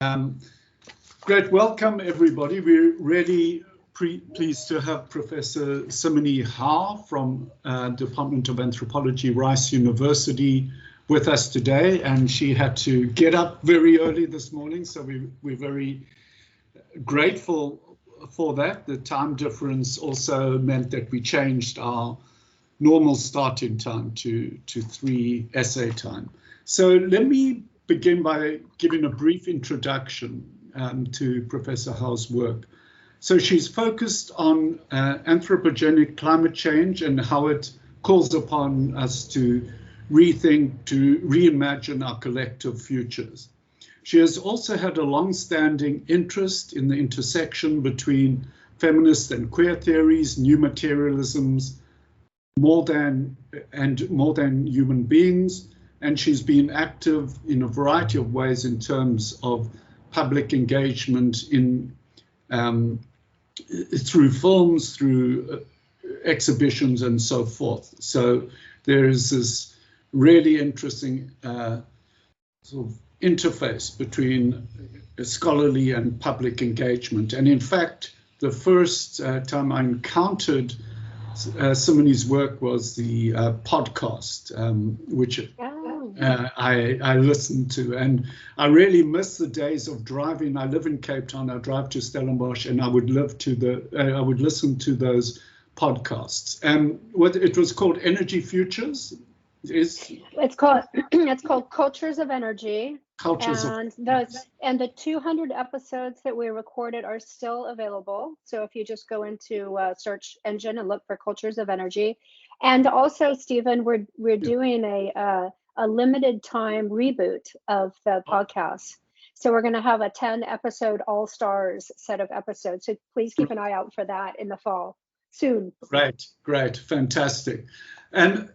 Great, welcome everybody. We're really pleased to have Professor Cymene Howe from Department of Anthropology, Rice University, with us today, and she had to get up very early this morning, so we're very grateful for that. The time difference also meant that we changed our normal starting time to 3 essay time. So let me begin by giving a brief introduction to Professor Howe's work. So she's focused on anthropogenic climate change and how it calls upon us to rethink, to reimagine our collective futures. She has also had a long-standing interest in the intersection between feminist and queer theories, new materialisms, more than human beings, and she's been active in a variety of ways in terms of public engagement in through films, through exhibitions, and so forth. So there is this really interesting sort of interface between scholarly and public engagement. And in fact, the first time I encountered Cymene's work was the podcast, which I listened to, and I really miss the days of driving. I live in Cape Town. I drive to Stellenbosch, and I would listen to those podcasts. And what it was called, Energy Futures. It's called Cultures of Energy. And the 200 episodes that we recorded are still available. So if you just go into a search engine and look for Cultures of Energy, and also Stephen, we're doing a limited time reboot of the podcast. So we're going to have a 10 episode all stars set of episodes. So please keep an eye out for that in the fall soon. Great, fantastic. And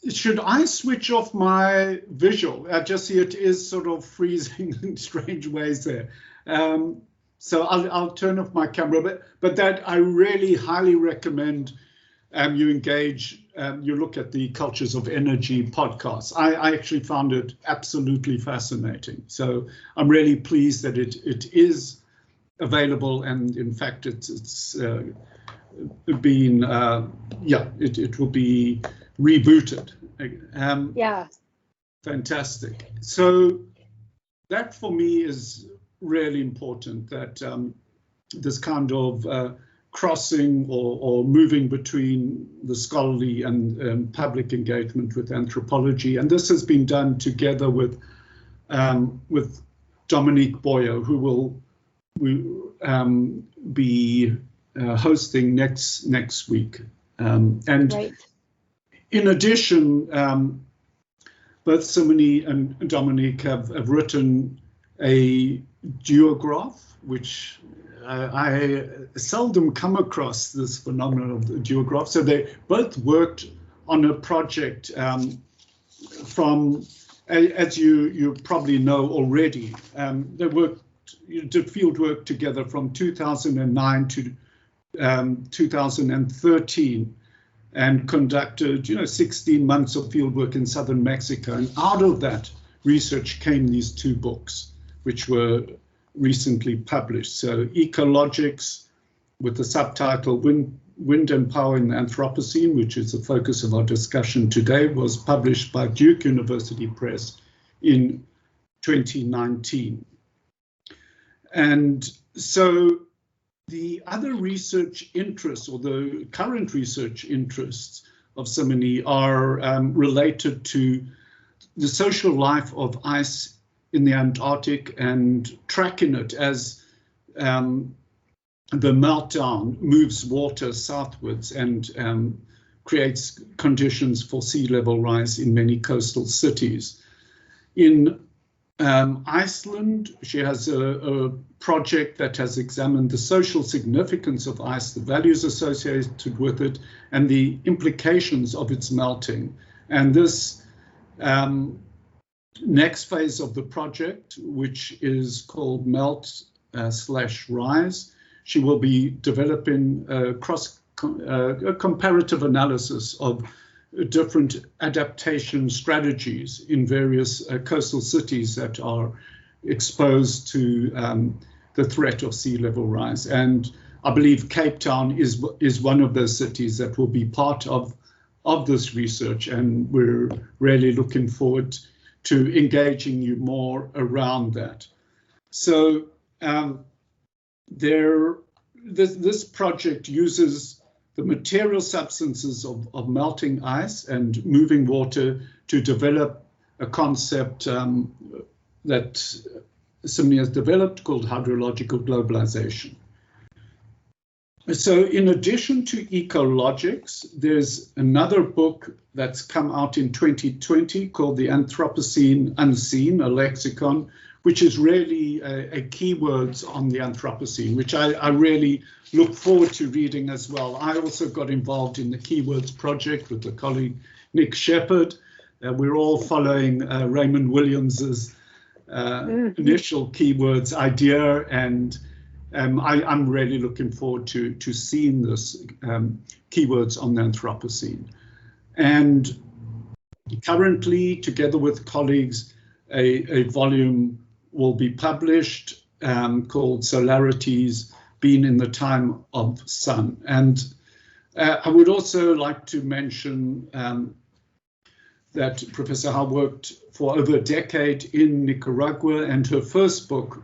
should I switch off my visual? I just see it is sort of freezing in strange ways there. So I'll turn off my camera, but that I really highly recommend you engage, you look at the Cultures of Energy podcast. I actually found it absolutely fascinating. So I'm really pleased that it is available, and in fact it's been, it will be rebooted. Fantastic. So that for me is really important, that this kind of crossing or moving between the scholarly and public engagement with anthropology, and this has been done together with Dominique Boyer, who will be hosting next week. Right. In addition, both Cymene and Dominique have written a duograph, which I seldom come across this phenomenon of the duograph. So they both worked on a project from, as you probably know already, they did field work together from 2009 to 2013. And conducted, 16 months of fieldwork in southern Mexico. And out of that research came these 2 books, which were recently published. So Ecologics, with the subtitle Wind and Power in the Anthropocene, which is the focus of our discussion today, was published by Duke University Press in 2019. And so the other research interests, or the current research interests of Cymene, are related to the social life of ice in the Antarctic and tracking it as the meltdown moves water southwards and creates conditions for sea level rise in many coastal cities. In Iceland, she has a project that has examined the social significance of ice, the values associated with it, and the implications of its melting. And this next phase of the project, which is called Melt/Rise, she will be developing a comparative analysis of different adaptation strategies in various coastal cities that are exposed to the threat of sea level rise. And I believe Cape Town is one of those cities that will be part of this research, and we're really looking forward to engaging you more around that. So this project uses the material substances of melting ice and moving water to develop a concept that Cymene has developed called hydrological globalization. So in addition to Ecologics, there's another book that's come out in 2020 called the Anthropocene Unseen, a lexicon, which is really a keywords on the Anthropocene, which I really look forward to reading as well. I also got involved in the Keywords project with the colleague Nick Shepherd. We're all following Raymond Williams's initial keywords idea, and I'm really looking forward to seeing this keywords on the Anthropocene. And currently, together with colleagues, a volume will be published called Solarities, Being in the Time of Sun. And I would also like to mention that Professor Howe worked for over a decade in Nicaragua, and her first book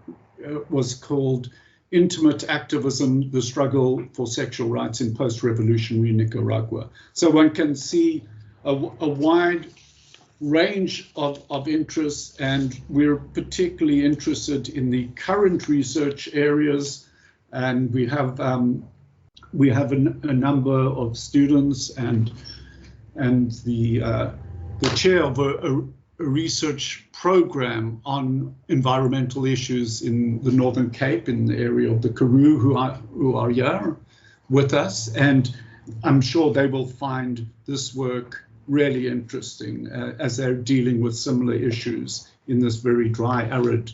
was called Intimate Activism, The Struggle for Sexual Rights in Post-Revolutionary Nicaragua. So one can see a wide range of interests, and we're particularly interested in the current research areas, and we have a number of students and the chair of a research program on environmental issues in the Northern Cape, in the area of the Karoo, who are here with us, and I'm sure they will find this work really interesting as they're dealing with similar issues in this very dry, arid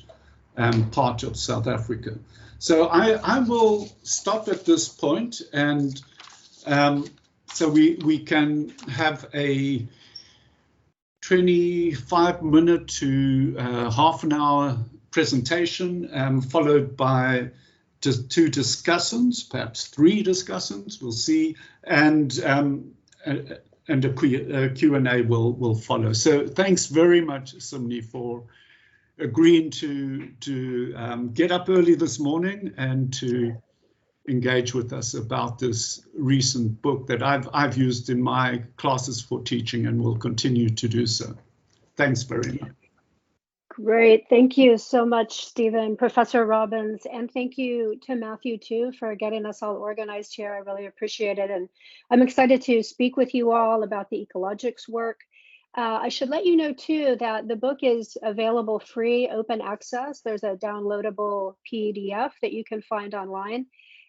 part of South Africa. So I will stop at this point, and so we can have a 25-minute to half an hour presentation, followed by just 2 discussants, perhaps 3 discussants, we'll see, and a Q&A will follow. So thanks very much, Cymene, for agreeing to get up early this morning and to engage with us about this recent book that I've used in my classes for teaching and will continue to do so. Thanks very much. Great. Thank you so much, Stephen, Professor Robbins, and thank you to Matthew, too, for getting us all organized here. I really appreciate it. And I'm excited to speak with you all about the Ecologics work. I should let you know, too, that the book is available free, open access. There's a downloadable PDF that you can find online.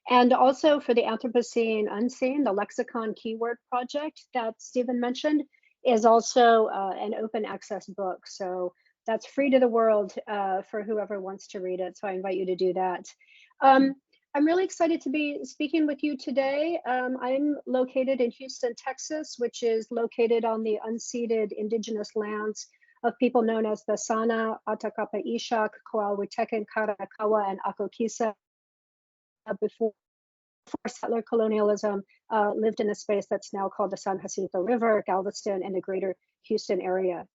And also for the Anthropocene Unseen, the lexicon keyword project that Stephen mentioned is also an open access book. So that's free to the world for whoever wants to read it. So I invite you to do that. I'm really excited to be speaking with you today. I'm located in Houston, Texas, which is located on the unceded indigenous lands of people known as the Sana, Atakapa Ishak, Coalhuitecan, Karakawa, and Akokisa. Before settler colonialism lived in a space that's now called the San Jacinto River, Galveston, and the greater Houston area.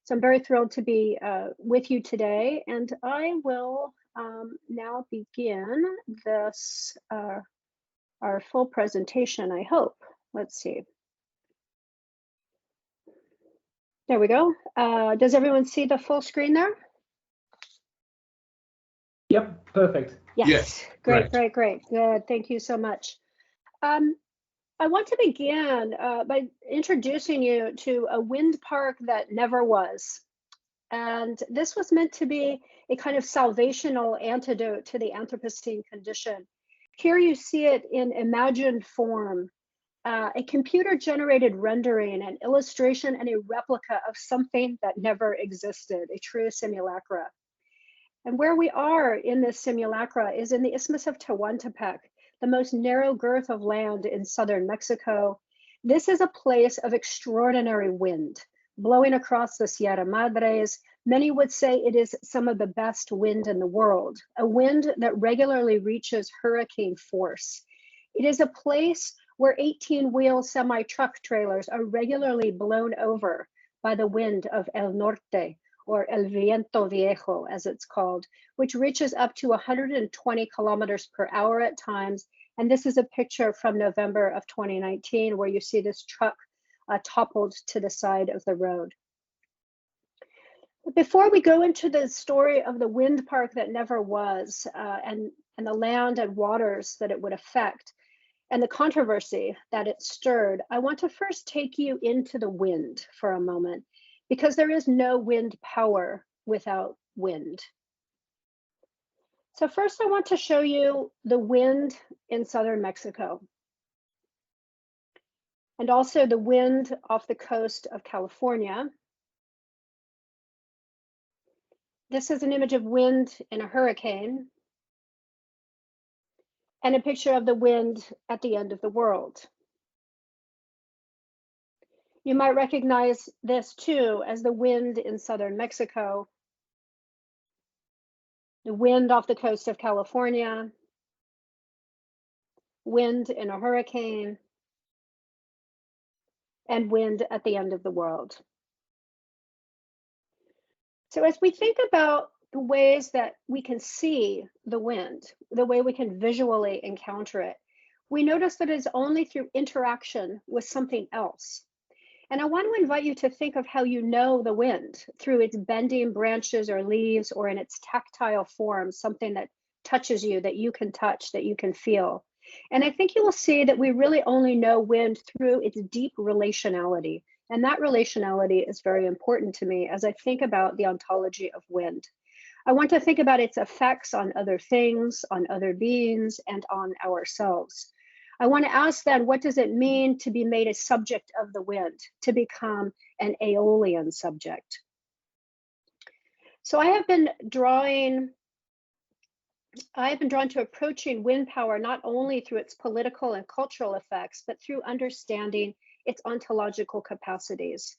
So I'm very thrilled to be with you today, and I will now begin this, our full presentation, I hope. Let's see. There we go. Does everyone see the full screen there? Yep, perfect. Yes. Great. Good. Thank you so much. I want to begin by introducing you to a wind park that never was. And this was meant to be a kind of salvational antidote to the Anthropocene condition. Here you see it in imagined form, a computer-generated rendering, an illustration, and a replica of something that never existed, a true simulacra. And where we are in this simulacra is in the Isthmus of Tehuantepec, the most narrow girth of land in southern Mexico. This is a place of extraordinary wind, blowing across the Sierra Madres, Many would say it is some of the best wind in the world, a wind that regularly reaches hurricane force. It is a place where 18-wheel semi-truck trailers are regularly blown over by the wind of El Norte, or El Viento Viejo, as it's called, which reaches up to 120 kilometers per hour at times. And this is a picture from November of 2019, where you see this truck toppled to the side of the road. Before we go into the story of the wind park that never was, and the land and waters that it would affect, and the controversy that it stirred, I want to first take you into the wind for a moment, because there is no wind power without wind. So first I want to show you the wind in southern Mexico, and also the wind off the coast of California. This is an image of wind in a hurricane, and a picture of the wind at the end of the world. You might recognize this too as the wind in southern Mexico, the wind off the coast of California, wind in a hurricane, and wind at the end of the world. So as we think about the ways that we can see the wind, the way we can visually encounter it, we notice that it's only through interaction with something else. And I want to invite you to think of how you know the wind, through its bending branches or leaves, or in its tactile form, something that touches you, that you can touch, that you can feel. And I think you will see that we really only know wind through its deep relationality. And that relationality is very important to me as I think about the ontology of wind. I want to think about its effects on other things, on other beings, and on ourselves. I want to ask then, what does it mean to be made a subject of the wind, to become an aeolian subject? So I have been drawn to approaching wind power not only through its political and cultural effects, but through understanding its ontological capacities.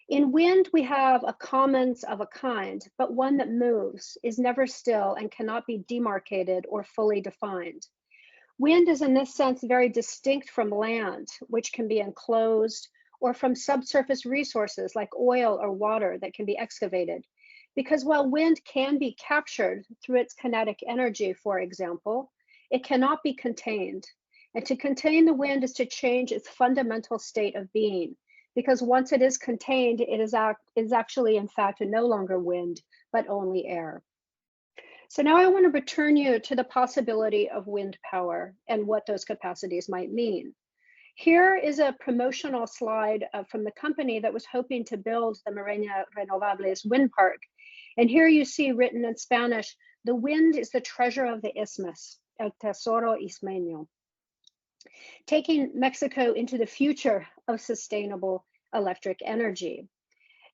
In wind, we have a commons of a kind, but one that moves, is never still, and cannot be demarcated or fully defined. Wind is in this sense very distinct from land, which can be enclosed, or from subsurface resources like oil or water that can be excavated. Because while wind can be captured through its kinetic energy, for example, it cannot be contained. And to contain the wind is to change its fundamental state of being, because once it is contained, it is actually, in fact, no longer wind, but only air. So now I want to return you to the possibility of wind power and what those capacities might mean. Here is a promotional slide from the company that was hoping to build the Morethan Renovables wind park. And here you see written in Spanish, "The wind is the treasure of the isthmus, el tesoro ismeño," taking Mexico into the future of sustainable electric energy.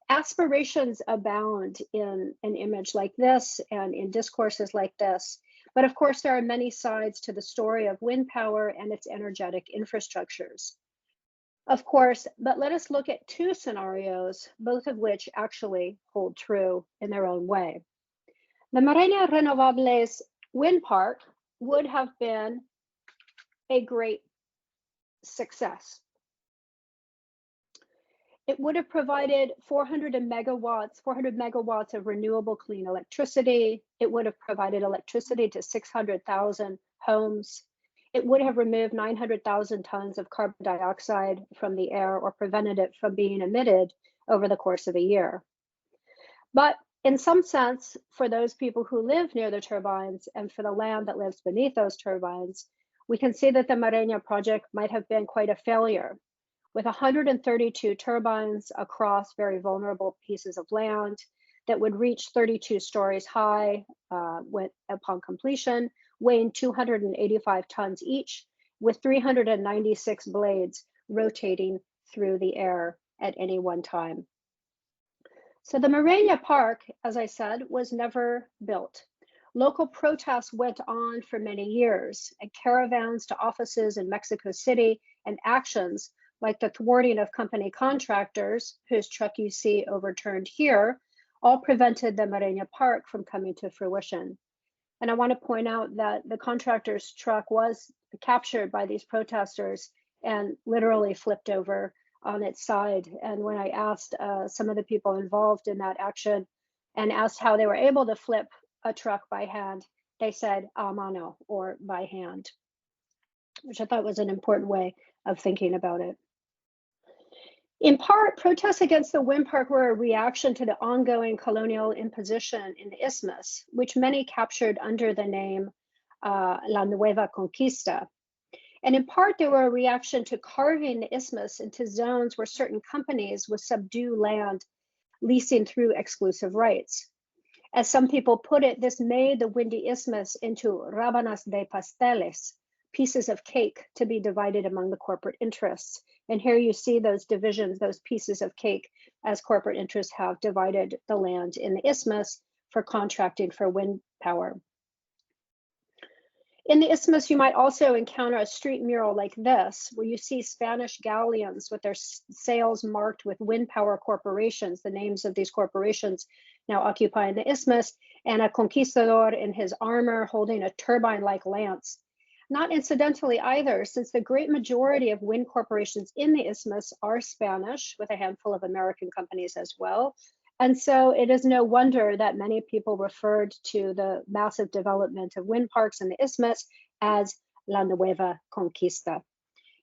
Aspirations abound in an image like this and in discourses like this. But of course, there are many sides to the story of wind power and its energetic infrastructures. Of course, but let us look at two scenarios, both of which actually hold true in their own way. The Morethan Renovables wind park would have been a great success.It would have provided 400 megawatts of renewable clean electricity. It would have provided electricity to 600,000 homes. It would have removed 900,000 tons of carbon dioxide from the air, or prevented it from being emitted over the course of a year. But in some sense, for those people who live near the turbines and for the land that lives beneath those turbines, we can see that the Morethan project might have been quite a failure.With 132 turbines across very vulnerable pieces of land that would reach 32 stories high upon completion, weighing 285 tons each, with 396 blades rotating through the air at any one time. So the Morethan Park, as I said, was never built. Local protests went on for many years, and caravans to offices in Mexico City, and actions like the thwarting of company contractors, whose truck you see overturned here, all prevented the Mareña Park from coming to fruition. And I want to point out that the contractor's truck was captured by these protesters and literally flipped over on its side. And when I asked some of the people involved in that action and asked how they were able to flip a truck by hand, they said a mano, or by hand, which I thought was an important way of thinking about it. In part, protests against the wind park were a reaction to the ongoing colonial imposition in the Isthmus, which many captured under the name La Nueva Conquista. And in part, they were a reaction to carving the Isthmus into zones where certain companies would subdue land, leasing through exclusive rights. As some people put it, this made the windy Isthmus into rábanas de pasteles, pieces of cake to be divided among the corporate interests. And here you see those divisions, those pieces of cake, as corporate interests have divided the land in the Isthmus for contracting for wind power. In the Isthmus, you might also encounter a street mural like this, where you see Spanish galleons with their sails marked with wind power corporations, the names of these corporations now occupying the Isthmus, and a conquistador in his armor holding a turbine-like lance. Not incidentally either, since the great majority of wind corporations in the Isthmus are Spanish, with a handful of American companies as well. And so it is no wonder that many people referred to the massive development of wind parks in the Isthmus as La Nueva Conquista.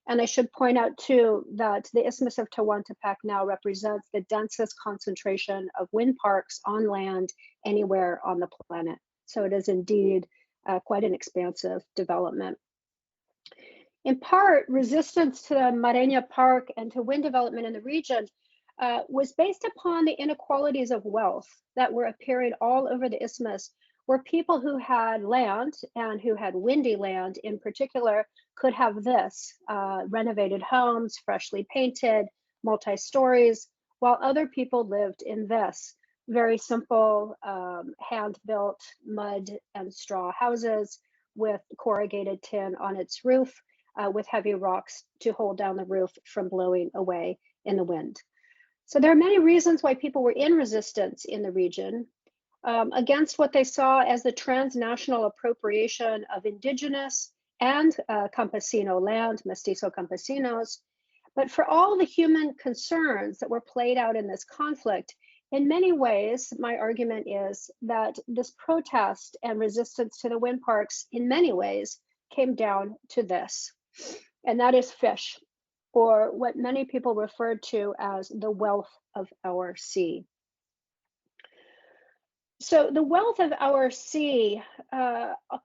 And I should point out too that the Isthmus of Tehuantepec now represents the densest concentration of wind parks on land anywhere on the planet. So it is indeed quite an expansive development. In part, resistance to the Mareña Park and to wind development in the region was based upon the inequalities of wealth that were appearing all over the Isthmus, where people who had land and who had windy land in particular could have this, renovated homes, freshly painted, multi-stories, while other people lived in this, very simple hand-built mud and straw houses with corrugated tin on its roof, with heavy rocks to hold down the roof from blowing away in the wind. So there are many reasons why people were in resistance in the region against what they saw as the transnational appropriation of indigenous and campesino land, mestizo campesinos. But for all the human concerns that were played out in this conflict, in many ways, my argument is that this protest and resistance to the wind parks, in many ways, came down to this, and that is fish, or what many people referred to as the wealth of our sea. So the wealth of our sea,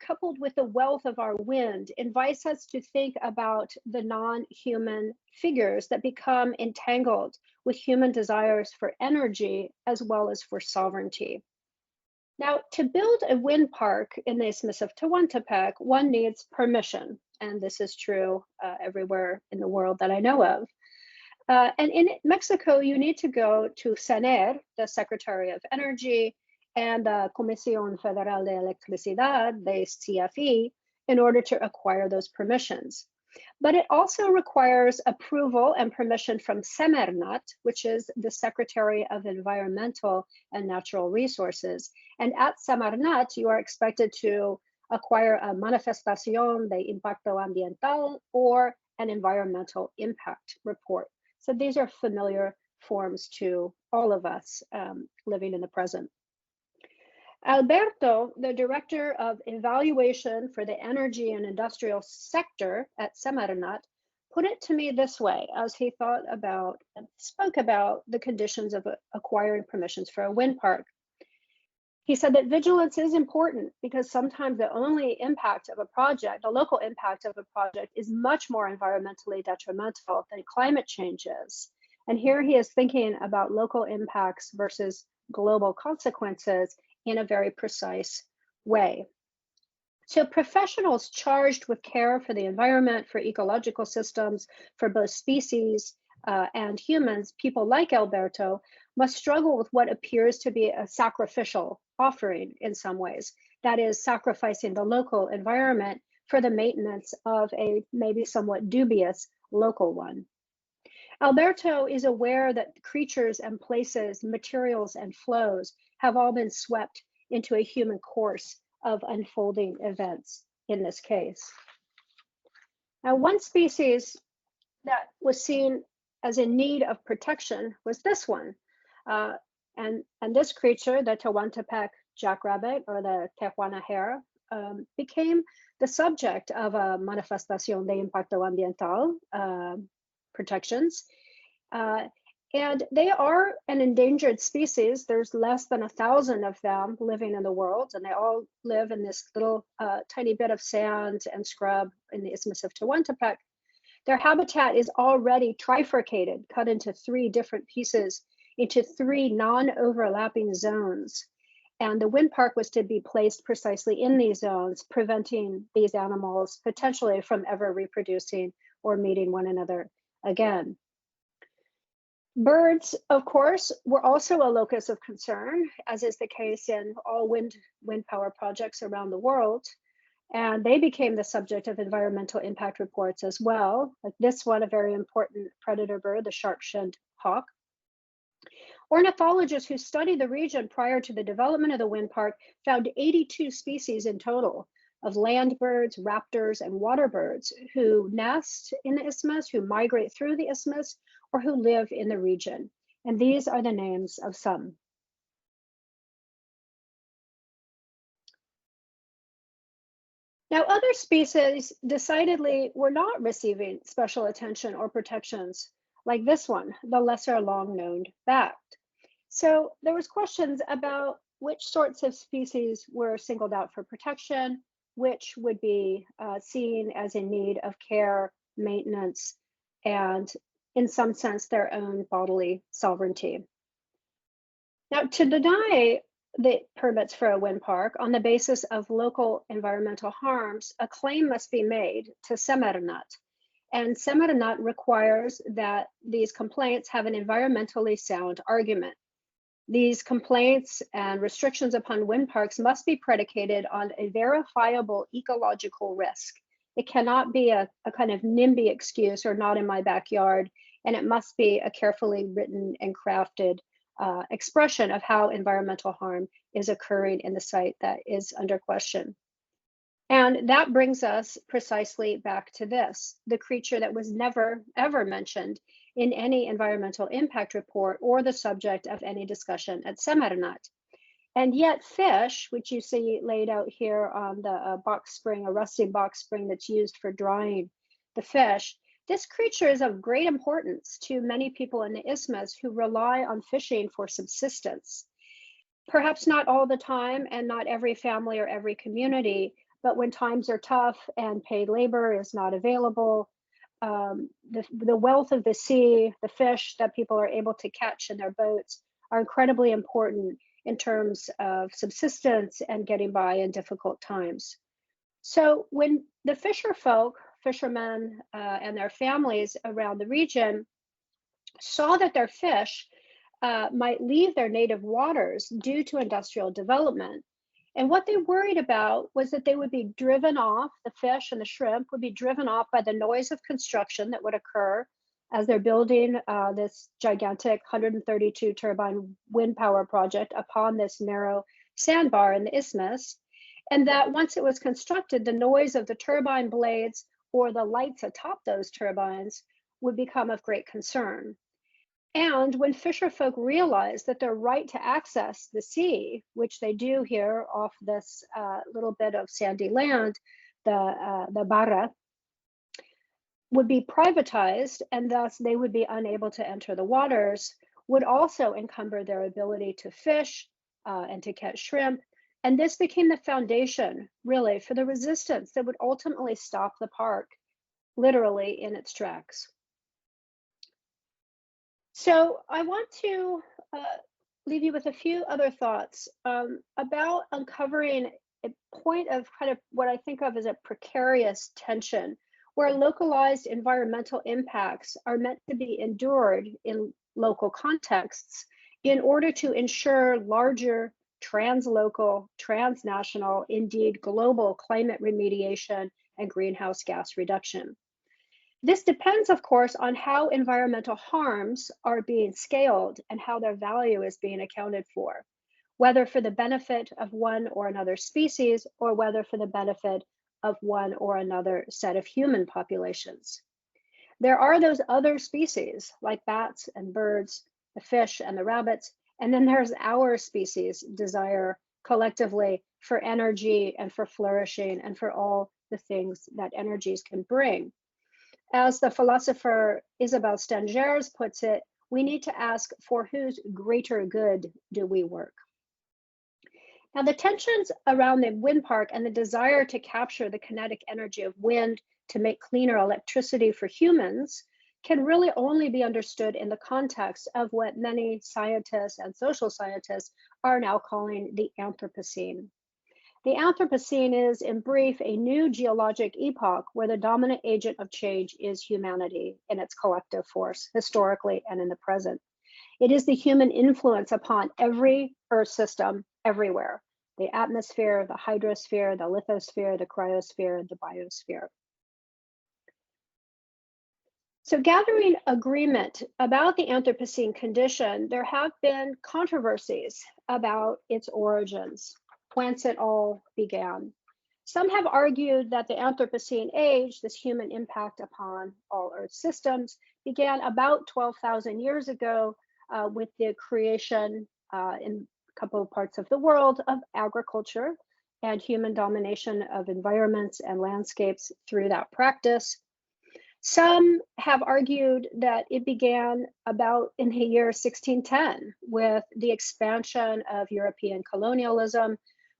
coupled with the wealth of our wind, invites us to think about the non-human figures that become entangled with human desires for energy as well as for sovereignty. Now, to build a wind park in the Isthmus of Tehuantepec, one needs permission, and this is true everywhere in the world that I know of. And in Mexico, you need to go to CENER, the Secretary of Energy, and the Comisión Federal de Electricidad, the CFE, in order to acquire those permissions. But it also requires approval and permission from Semarnat, which is the Secretary of Environmental and Natural Resources. And at Semarnat, you are expected to acquire a manifestación de impacto ambiental or an environmental impact report. So these are familiar forms to all of us living in the present. Alberto, the director of evaluation for the energy and industrial sector at Semarnat, put it to me this way as he thought about and spoke about the conditions of acquiring permissions for a wind park. He said that vigilance is important because sometimes the only impact of a project, the local impact of a project, is much more environmentally detrimental than climate change is. And here he is thinking about local impacts versus global consequences in a very precise way. So professionals charged with care for the environment, for ecological systems, for both species and humans, people like Alberto, must struggle with what appears to be a sacrificial offering in some ways. That is, sacrificing the local environment for the maintenance of a maybe somewhat dubious local one. Alberto is aware that creatures and places, materials and flows have all been swept into a human course of unfolding events in this case. Now, one species that was seen as in need of protection was this one. And this creature, the Tehuantepec jackrabbit, or the Tijuana hare, became the subject of a manifestación de impacto ambiental protections. And they are an endangered species. There's less than 1,000 of them living in the world, and they all live in this little tiny bit of sand and scrub in the Isthmus of Tehuantepec. Their habitat is already trifurcated, cut into 3 different pieces, into 3 non-overlapping zones. And the wind park was to be placed precisely in these zones, preventing these animals potentially from ever reproducing or meeting one another again. Birds, of course, were also a locus of concern, as is the case in all wind power projects around the world. And they became the subject of environmental impact reports as well, like this one, a very important predator bird, the sharp-shinned hawk. Ornithologists who studied the region prior to the development of the wind park found 82 species in total of land birds, raptors, and water birds who nest in the isthmus, who migrate through the isthmus, or who live in the region. And these are the names of some. Now, other species decidedly were not receiving special attention or protections, like this one, the lesser long-nosed bat. So there was questions about which sorts of species were singled out for protection, which would be seen as in need of care, maintenance, and in some sense, their own bodily sovereignty. Now, to deny the permits for a wind park on the basis of local environmental harms, a claim must be made to Semernet. And Semernet requires that these complaints have an environmentally sound argument. These complaints and restrictions upon wind parks must be predicated on a verifiable ecological risk. It cannot be a kind of NIMBY excuse or not in my backyard, and it must be a carefully written and crafted expression of how environmental harm is occurring in the site that is under question. And that brings us precisely back to this, the creature that was never, ever mentioned in any environmental impact report or the subject of any discussion at Semernet. And yet fish, which you see laid out here on the box spring, a rusty box spring that's used for drying the fish, this creature is of great importance to many people in the isthmus who rely on fishing for subsistence. Perhaps not all the time and not every family or every community, but when times are tough and paid labor is not available, the wealth of the sea, the fish that people are able to catch in their boats are incredibly important in terms of subsistence and getting by in difficult times. So when the fishermen and their families around the region saw that their fish might leave their native waters due to industrial development, and what they worried about was that they would be driven off, the fish and the shrimp would be driven off by the noise of construction that would occur as they're building this gigantic 132 turbine wind power project upon this narrow sandbar in the isthmus. And that once it was constructed, the noise of the turbine blades or the lights atop those turbines would become of great concern. And when fisherfolk realized that their right to access the sea, which they do here off this little bit of sandy land, the barra, would be privatized, and thus they would be unable to enter the waters, would also encumber their ability to fish and to catch shrimp. And this became the foundation, really, for the resistance that would ultimately stop the park, literally in its tracks. So I want to leave you with a few other thoughts about uncovering a point of kind of what I think of as a precarious tension, where localized environmental impacts are meant to be endured in local contexts in order to ensure larger translocal, transnational, indeed global climate remediation and greenhouse gas reduction. This depends, of course, on how environmental harms are being scaled and how their value is being accounted for. whether for the benefit of one or another species, or whether for the benefit of one or another set of human populations. There are those other species like bats and birds, the fish and the rabbits, and then there's our species' desire collectively for energy and for flourishing and for all the things that energies can bring. As the philosopher Isabel Stengers puts it, we need to ask, for whose greater good do we work? Now, the tensions around the wind park and the desire to capture the kinetic energy of wind to make cleaner electricity for humans can really only be understood in the context of what many scientists and social scientists are now calling the Anthropocene. The Anthropocene is, in brief, a new geologic epoch where the dominant agent of change is humanity in its collective force, historically and in the present. It is the human influence upon every Earth system everywhere: the atmosphere, the hydrosphere, the lithosphere, the cryosphere, the biosphere. So, gathering agreement about the Anthropocene condition, there have been controversies about its origins, whence it all began. Some have argued that the Anthropocene age, this human impact upon all Earth systems, began about 12,000 years ago with the creation in a couple of parts of the world of agriculture and human domination of environments and landscapes through that practice. Some have argued that it began about in the year 1610 with the expansion of European colonialism,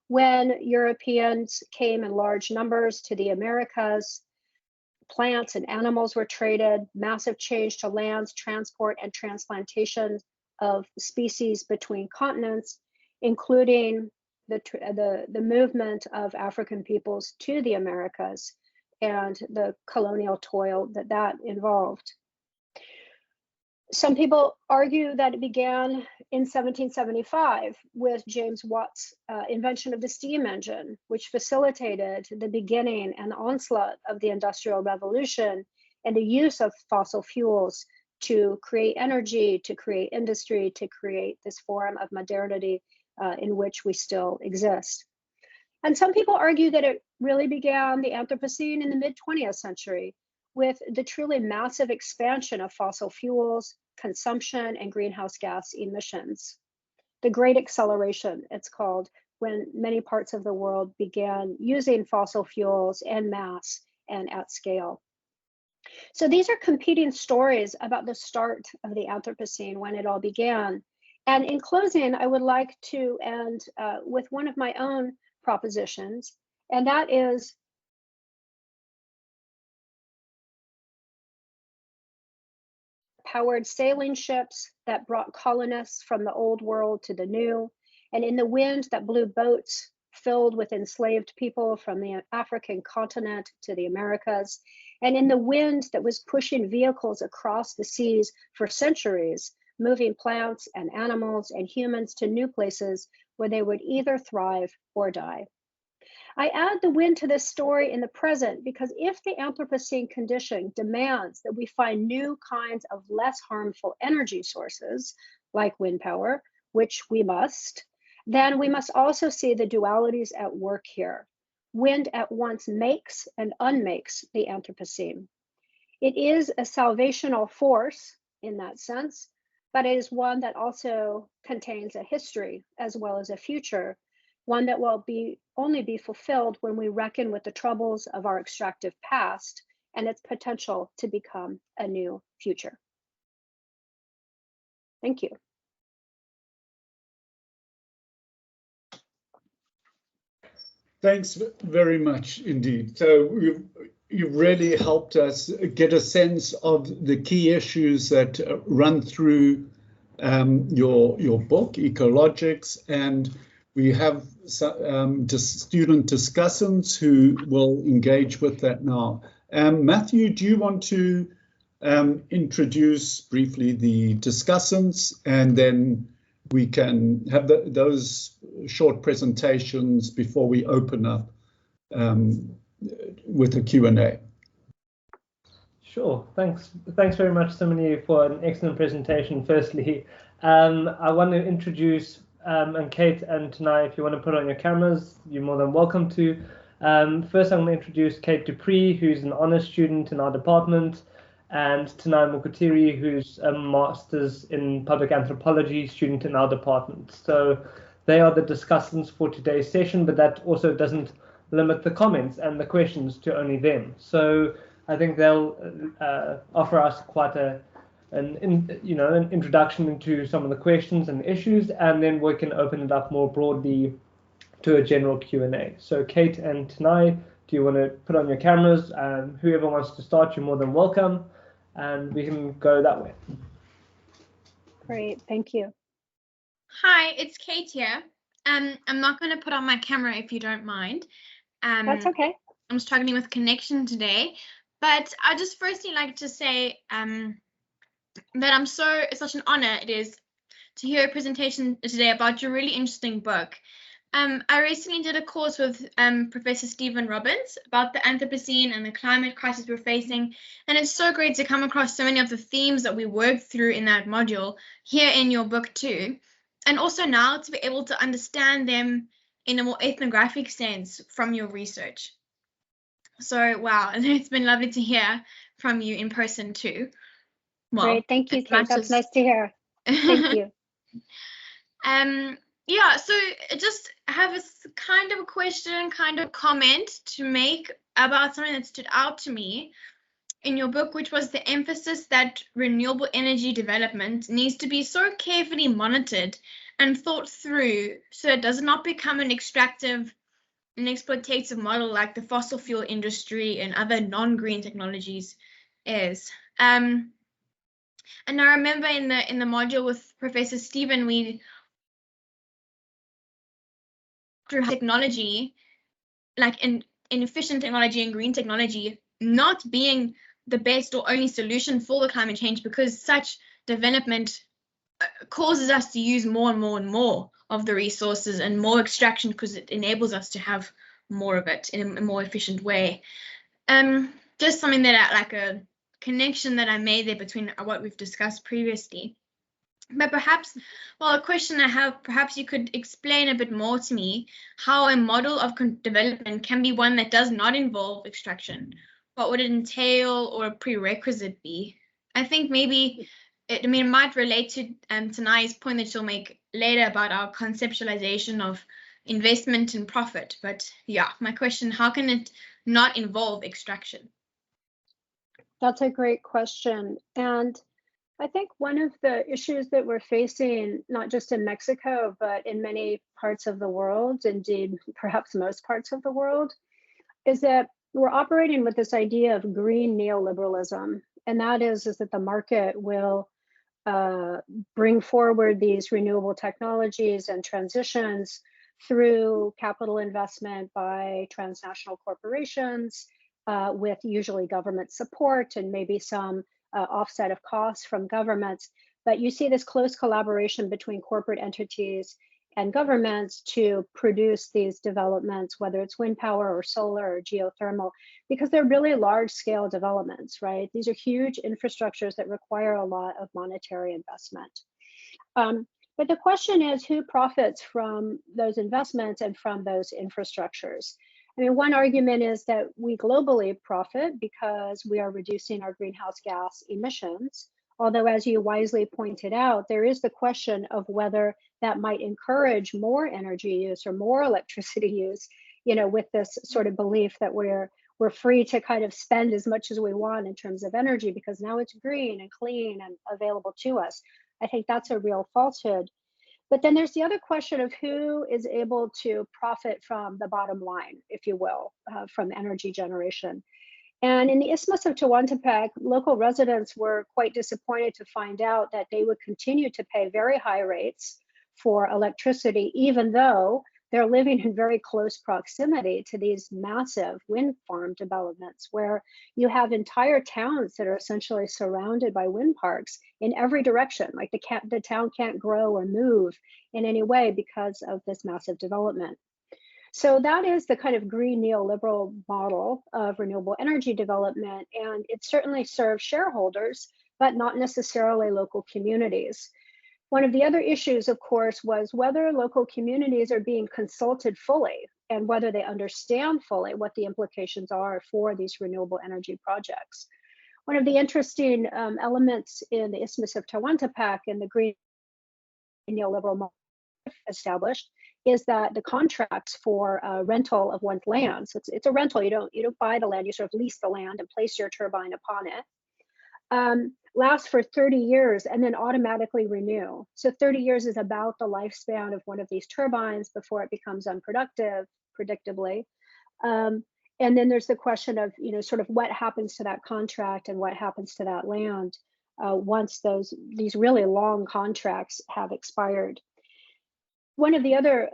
when Europeans came in large numbers to the Americas. Plants and animals were traded, massive change to lands, transport, and transplantation of species between continents, including the movement of African peoples to the Americas and the colonial toil that involved. Some people argue that it began in 1775 with James Watt's invention of the steam engine, which facilitated the beginning and onslaught of the Industrial Revolution and the use of fossil fuels to create energy, to create industry, to create this form of modernity in which we still exist. And some people argue that it really began the Anthropocene in the mid-20th century with the truly massive expansion of fossil fuels, consumption, and greenhouse gas emissions. The Great Acceleration, it's called, when many parts of the world began using fossil fuels en masse and at scale. So these are competing stories about the start of the Anthropocene, when it all began. And in closing, I would like to end with one of my own propositions, and that is powered sailing ships that brought colonists from the old world to the new, and in the wind that blew boats filled with enslaved people from the African continent to the Americas, and in the wind that was pushing vehicles across the seas for centuries, moving plants and animals and humans to new places where they would either thrive or die. I add the wind to this story in the present because if the Anthropocene condition demands that we find new kinds of less harmful energy sources, like wind power, which we must, then we must also see the dualities at work here. Wind at once makes and unmakes the Anthropocene. It is a salvational force in that sense, but it is one that also contains a history as well as a future, one that will only be fulfilled when we reckon with the troubles of our extractive past and its potential to become a new future. Thank you. Thanks very much indeed. So you've really helped us get a sense of the key issues that run through your book, Ecologics, and we have student discussants who will engage with that now. Matthew, do you want to introduce briefly the discussants, and then we can have those short presentations before we open up with a Q&A. Sure, thanks very much, Cymene, for an excellent presentation. Firstly, I want to introduce And Kate and Tanai, if you want to put on your cameras, you're more than welcome to. First, I'm going to introduce Kate Dupree, who's an honors student in our department, and Tanai Mukutiri, who's a master's in public anthropology student in our department. So they are the discussants for today's session, but that also doesn't limit the comments and the questions to only them. So I think they'll offer us quite an introduction into some of the questions and issues, and then we can open it up more broadly to a general Q&A. So Kate and Tanai, do you want to put on your cameras? Whoever wants to start, you're more than welcome, and we can go that way. Great, thank you. Hi, it's Kate here. I'm not going to put on my camera if you don't mind. That's okay. I'm struggling with connection today, but I just firstly like to say that it's such an honor it is to hear a presentation today about your really interesting book. I recently did a course with Professor Stephen Robbins about the Anthropocene and the climate crisis we're facing, and it's so great to come across so many of the themes that we worked through in that module here in your book too, and also now to be able to understand them in a more ethnographic sense from your research. So wow, and it's been lovely to hear from you in person too. Well, great, thank you, Kate. That's nice to hear. Thank you. Yeah, so just have a kind of a question, kind of comment to make about something that stood out to me in your book, which was the emphasis that renewable energy development needs to be so carefully monitored and thought through so it does not become an extractive and exploitative model like the fossil fuel industry and other non-green technologies is. And I remember in the module with Professor Stephen, we through technology, like inefficient technology and green technology, not being the best or only solution for the climate change, because such development causes us to use more and more and more of the resources and more extraction because it enables us to have more of it in a more efficient way. Just something that like a connection that I made there between what we've discussed previously. But perhaps, well, a question I have, perhaps you could explain a bit more to me how a model of development can be one that does not involve extraction. What would it entail or a prerequisite be? I think maybe, it might relate to Tanai's point that she'll make later about our conceptualization of investment and profit. But yeah, my question, how can it not involve extraction? That's a great question. And I think one of the issues that we're facing, not just in Mexico, but in many parts of the world, indeed, perhaps most parts of the world, is that we're operating with this idea of green neoliberalism. And that is that the market will bring forward these renewable technologies and transitions through capital investment by transnational corporations with usually government support and maybe some offset of costs from governments. But you see this close collaboration between corporate entities and governments to produce these developments, whether it's wind power or solar or geothermal, because they're really large scale developments, right? These are huge infrastructures that require a lot of monetary investment. But the question is, who profits from those investments and from those infrastructures? I mean, one argument is that we globally profit because we are reducing our greenhouse gas emissions. Although, as you wisely pointed out, there is the question of whether that might encourage more energy use or more electricity use, with this sort of belief that we're free to kind of spend as much as we want in terms of energy because now it's green and clean and available to us. I think that's a real falsehood. But then there's the other question of who is able to profit from the bottom line, if you will, from energy generation. And in the Isthmus of Tehuantepec, local residents were quite disappointed to find out that they would continue to pay very high rates for electricity, even though they're living in very close proximity to these massive wind farm developments where you have entire towns that are essentially surrounded by wind parks in every direction. Like the town can't grow or move in any way because of this massive development. So that is the kind of green neoliberal model of renewable energy development, and it certainly serves shareholders, but not necessarily local communities. One of the other issues, of course, was whether local communities are being consulted fully and whether they understand fully what the implications are for these renewable energy projects. One of the interesting elements in the Isthmus of Tehuantepec and the Green Neoliberal model established is that the contracts for rental of one's land, so it's a rental, you don't buy the land, you sort of lease the land and place your turbine upon it, lasts for 30 years and then automatically renew. So 30 years is about the lifespan of one of these turbines before it becomes unproductive, predictably. And then there's the question of, sort of what happens to that contract and what happens to that land once these really long contracts have expired. One of the other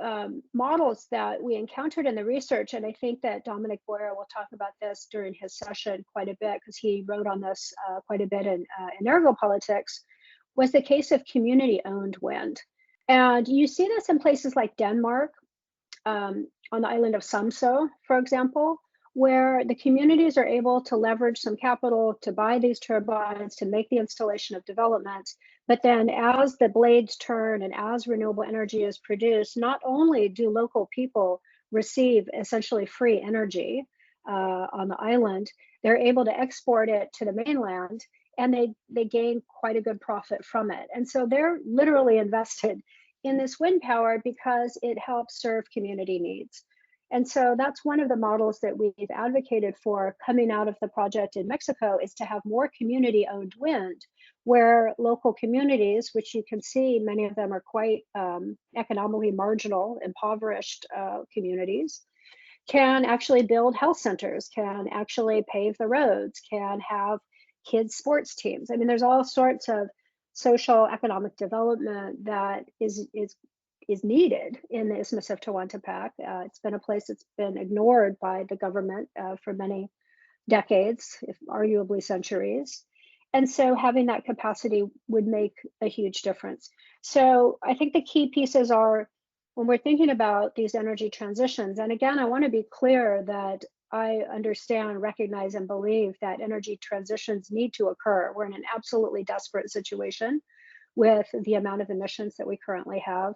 models that we encountered in the research, and I think that Dominic Boyer will talk about this during his session quite a bit because he wrote on this quite a bit in Ergopolitics, was the case of community-owned wind. And you see this in places like Denmark, on the island of Samsø, for example, where the communities are able to leverage some capital to buy these turbines, to make the installation of development. But then as the blades turn and as renewable energy is produced, not only do local people receive essentially free energy on the island, they're able to export it to the mainland and they gain quite a good profit from it. And so they're literally invested in this wind power because it helps serve community needs. And so that's one of the models that we've advocated for coming out of the project in Mexico, is to have more community-owned wind, where local communities, which you can see many of them are quite economically marginal, impoverished communities, can actually build health centers, can actually pave the roads, can have kids' sports teams. I mean, there's all sorts of social economic development that is needed in the Isthmus of Tehuantepec. It's been a place that's been ignored by the government for many decades, if arguably centuries. And so having that capacity would make a huge difference. So I think the key pieces are, when we're thinking about these energy transitions, and again, I want to be clear that I understand, recognize, and believe that energy transitions need to occur. We're in an absolutely desperate situation with the amount of emissions that we currently have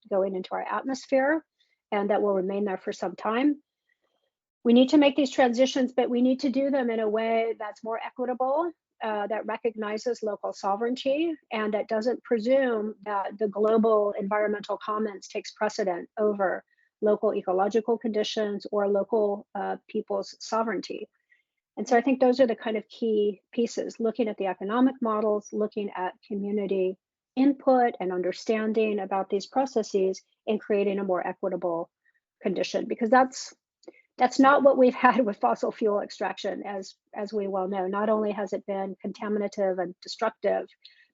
going into our atmosphere, and that will remain there for some time. We need to make these transitions, but we need to do them in a way that's more equitable, that recognizes local sovereignty, and that doesn't presume that the global environmental commons takes precedent over local ecological conditions or local people's sovereignty. And so I think those are the kind of key pieces, looking at the economic models, looking at community input and understanding about these processes, and creating a more equitable condition, because that's not what we've had with fossil fuel extraction, as we well know. Not only has it been contaminative and destructive,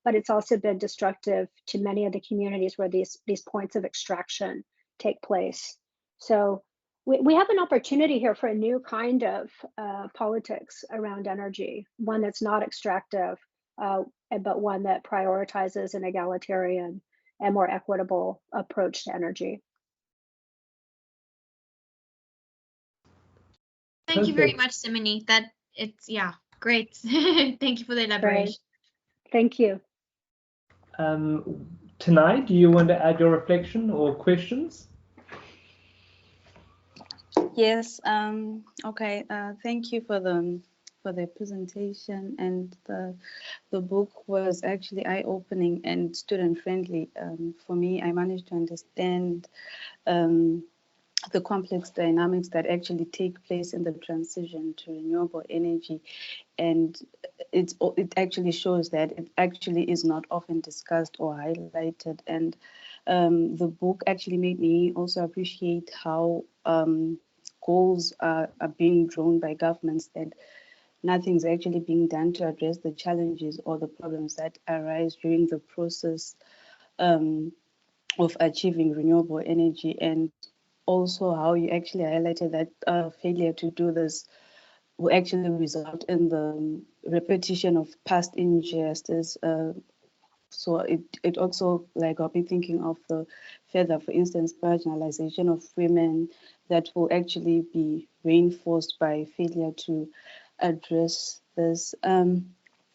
but it's also been destructive to many of the communities where these points of extraction take place. So we have an opportunity here for a new kind of politics around energy, one that's not extractive, but one that prioritizes an egalitarian and more equitable approach to energy. Thank you very much, Cymene. Great. Thank you for the elaboration. Great. Thank you. Tonight, do you want to add your reflection or questions? Yes. Okay. Thank you for the presentation, and the book was actually eye-opening and student-friendly. For me, I managed to understand the complex dynamics that actually take place in the transition to renewable energy, and it actually shows that it actually is not often discussed or highlighted. And the book actually made me also appreciate how goals are being drawn by governments, that nothing's actually being done to address the challenges or the problems that arise during the process of achieving renewable energy. And also how you actually highlighted that failure to do this will actually result in the repetition of past injustice. So it also got me thinking of the further, for instance, marginalization of women that will actually be reinforced by failure to address this.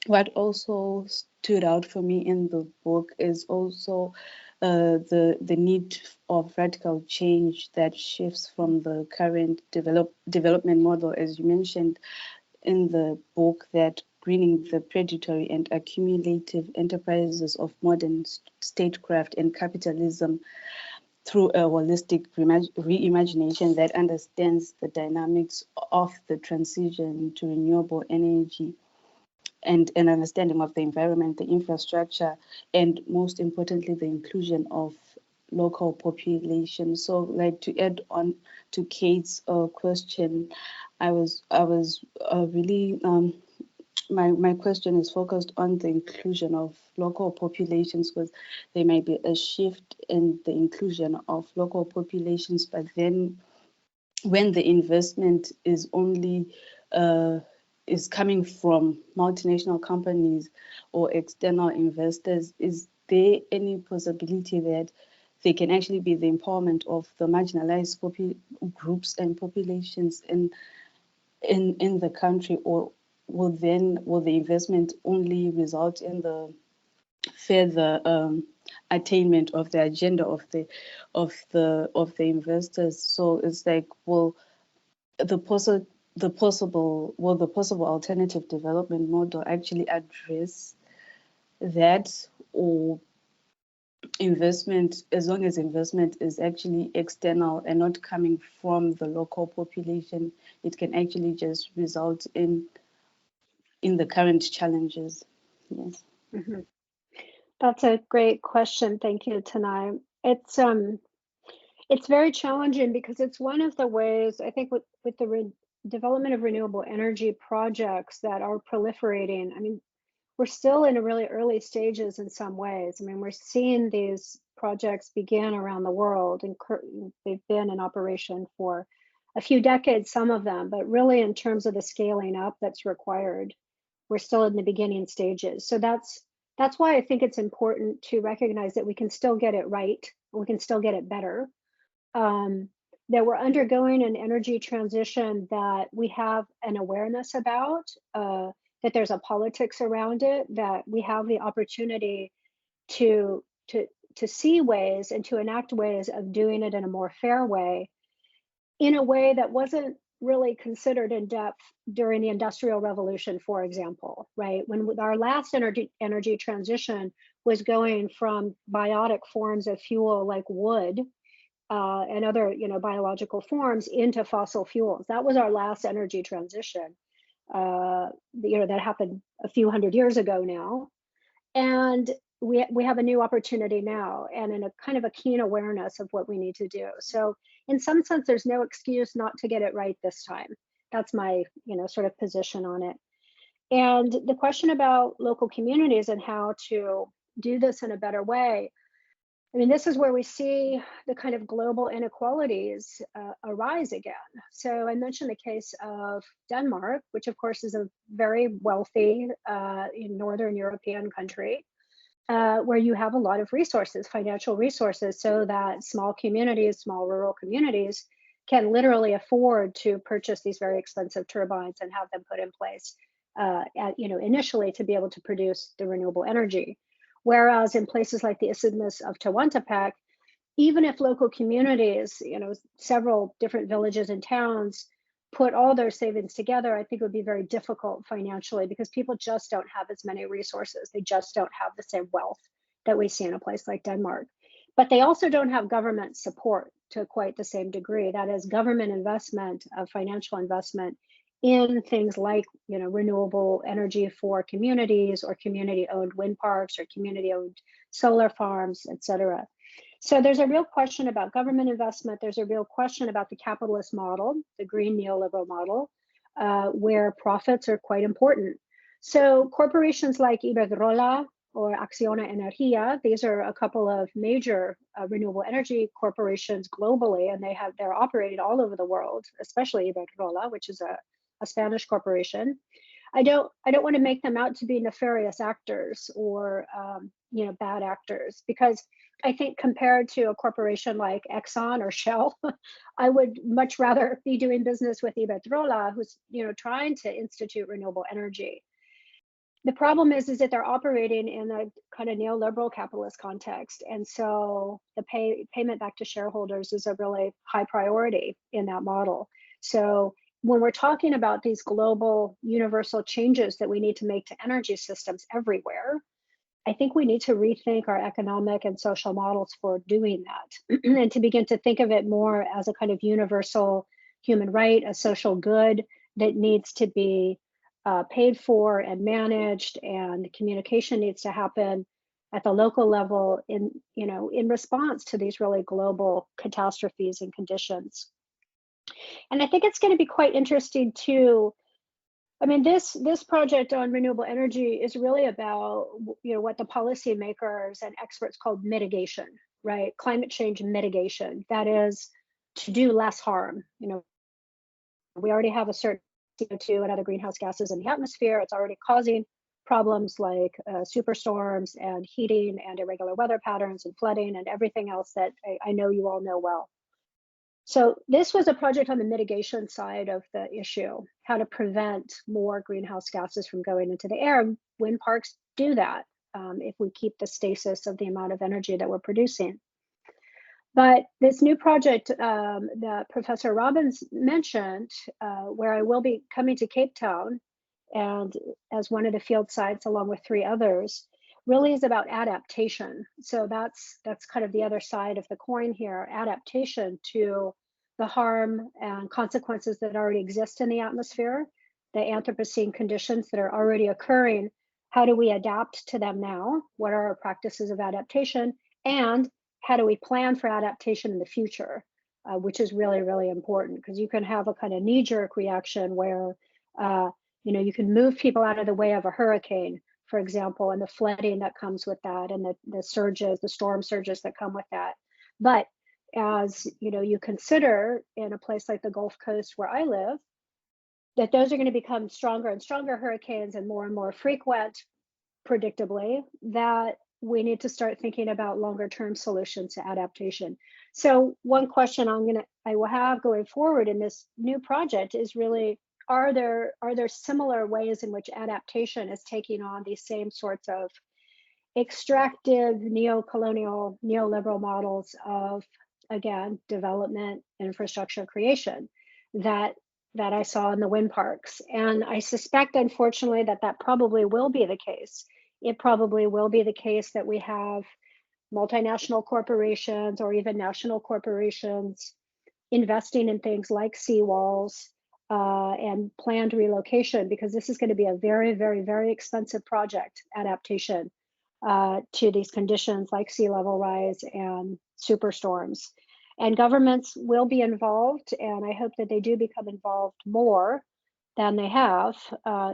what also stood out for me in the book is also the need of radical change that shifts from the current development model, as you mentioned in the book, that greening the predatory and accumulative enterprises of modern statecraft and capitalism through a holistic reimagination that understands the dynamics of the transition to renewable energy and an understanding of the environment, the infrastructure, and most importantly, the inclusion of local population. So, like, to add on to Kate's question, I was really my question is focused on the inclusion of local populations, because there might be a shift in the inclusion of local populations, but then when the investment is only is coming from multinational companies or external investors, is there any possibility that they can actually be the empowerment of the marginalized groups and populations in the country, or will the investment only result in the further attainment of the agenda of the investors? So it's like, will the possible alternative development model actually address that, or investment, as long as investment is actually external and not coming from the local population, it can actually just result in the current challenges? Yes. Mm-hmm. That's a great question. Thank you, Tanai. It's very challenging because it's one of the ways, I think, with the development of renewable energy projects that are proliferating. I mean, we're still in a really early stages in some ways. I mean, we're seeing these projects begin around the world, and they've been in operation for a few decades, some of them, but really in terms of the scaling up that's required, we're still in the beginning stages. So that's why I think it's important to recognize that we can still get it right, and we can still get it better. That we're undergoing an energy transition that we have an awareness about, that there's a politics around it, that we have the opportunity to see ways and to enact ways of doing it in a more fair way, in a way that wasn't really considered in depth during the Industrial Revolution, for example, right? When our last energy transition was going from biotic forms of fuel like wood and other, biological forms into fossil fuels. That was our last energy transition. That happened a few hundred years ago now, and we have a new opportunity now, and in a kind of a keen awareness of what we need to do. So in some sense, there's no excuse not to get it right this time. That's my sort of position on it. And the question about local communities and how to do this in a better way, I mean, this is where we see the kind of global inequalities arise again. So I mentioned the case of Denmark, which of course is a very wealthy Northern European country, where you have a lot of resources, financial resources, so that small communities, small rural communities can literally afford to purchase these very expensive turbines and have them put in place, initially to be able to produce the renewable energy. Whereas in places like the Isthmus of Tehuantepec, even if local communities, several different villages and towns, put all their savings together, I think it would be very difficult financially, because people just don't have as many resources. They just don't have the same wealth that we see in a place like Denmark. But they also don't have government support to quite the same degree. That is, government investment, financial investment in things like renewable energy for communities, or community-owned wind parks, or community-owned solar farms, etc. So there's a real question about government investment. There's a real question about the capitalist model, the green neoliberal model, where profits are quite important. So corporations like Iberdrola or Acciona Energía, these are a couple of major renewable energy corporations globally, and they're operating all over the world, especially Iberdrola, which is a Spanish corporation. I don't want to make them out to be nefarious actors or bad actors, because I think compared to a corporation like Exxon or Shell, I would much rather be doing business with Iberdrola, who's trying to institute renewable energy. the problem is that they're operating in a kind of neoliberal capitalist context. And so the payment back to shareholders is a really high priority in that model. So when we're talking about these global universal changes that we need to make to energy systems everywhere, I think we need to rethink our economic and social models for doing that and to begin to think of it more as a kind of universal human right, a social good that needs to be paid for and managed, and communication needs to happen at the local level in response to these really global catastrophes and conditions. And I think it's going to be quite interesting too. I mean, this project on renewable energy is really about what the policymakers and experts call mitigation, right? Climate change mitigation. That is to do less harm. We already have a certain CO2 and other greenhouse gases in the atmosphere. It's already causing problems like superstorms and heating and irregular weather patterns and flooding and everything else that I know you all know well. So this was a project on the mitigation side of the issue, how to prevent more greenhouse gases from going into the air. Wind parks do that if we keep the stasis of the amount of energy that we're producing. But this new project that Professor Robbins mentioned, where I will be coming to Cape Town and as one of the field sites along with 3 others, really is about adaptation. So that's kind of the other side of the coin here, adaptation to the harm and consequences that already exist in the atmosphere, the Anthropocene conditions that are already occurring. How do we adapt to them now? What are our practices of adaptation? And how do we plan for adaptation in the future, which is really, really important, because you can have a kind of knee-jerk reaction where, you can move people out of the way of a hurricane, for example, and the flooding that comes with that, and the surges, the storm surges that come with that. But as you consider in a place like the Gulf Coast where I live, that those are going to become stronger and stronger hurricanes and more frequent, predictably, that we need to start thinking about longer term solutions to adaptation. So one question I will have going forward in this new project is really, are there similar ways in which adaptation is taking on these same sorts of extractive neo-colonial, neoliberal models of, again, development, infrastructure creation that I saw in the wind parks? And I suspect, unfortunately, that probably will be the case. It probably will be the case that we have multinational corporations or even national corporations investing in things like seawalls and planned relocation, because this is going to be a very, very, very expensive project, adaptation to these conditions like sea level rise and superstorms. And governments will be involved, and I hope that they do become involved more than they have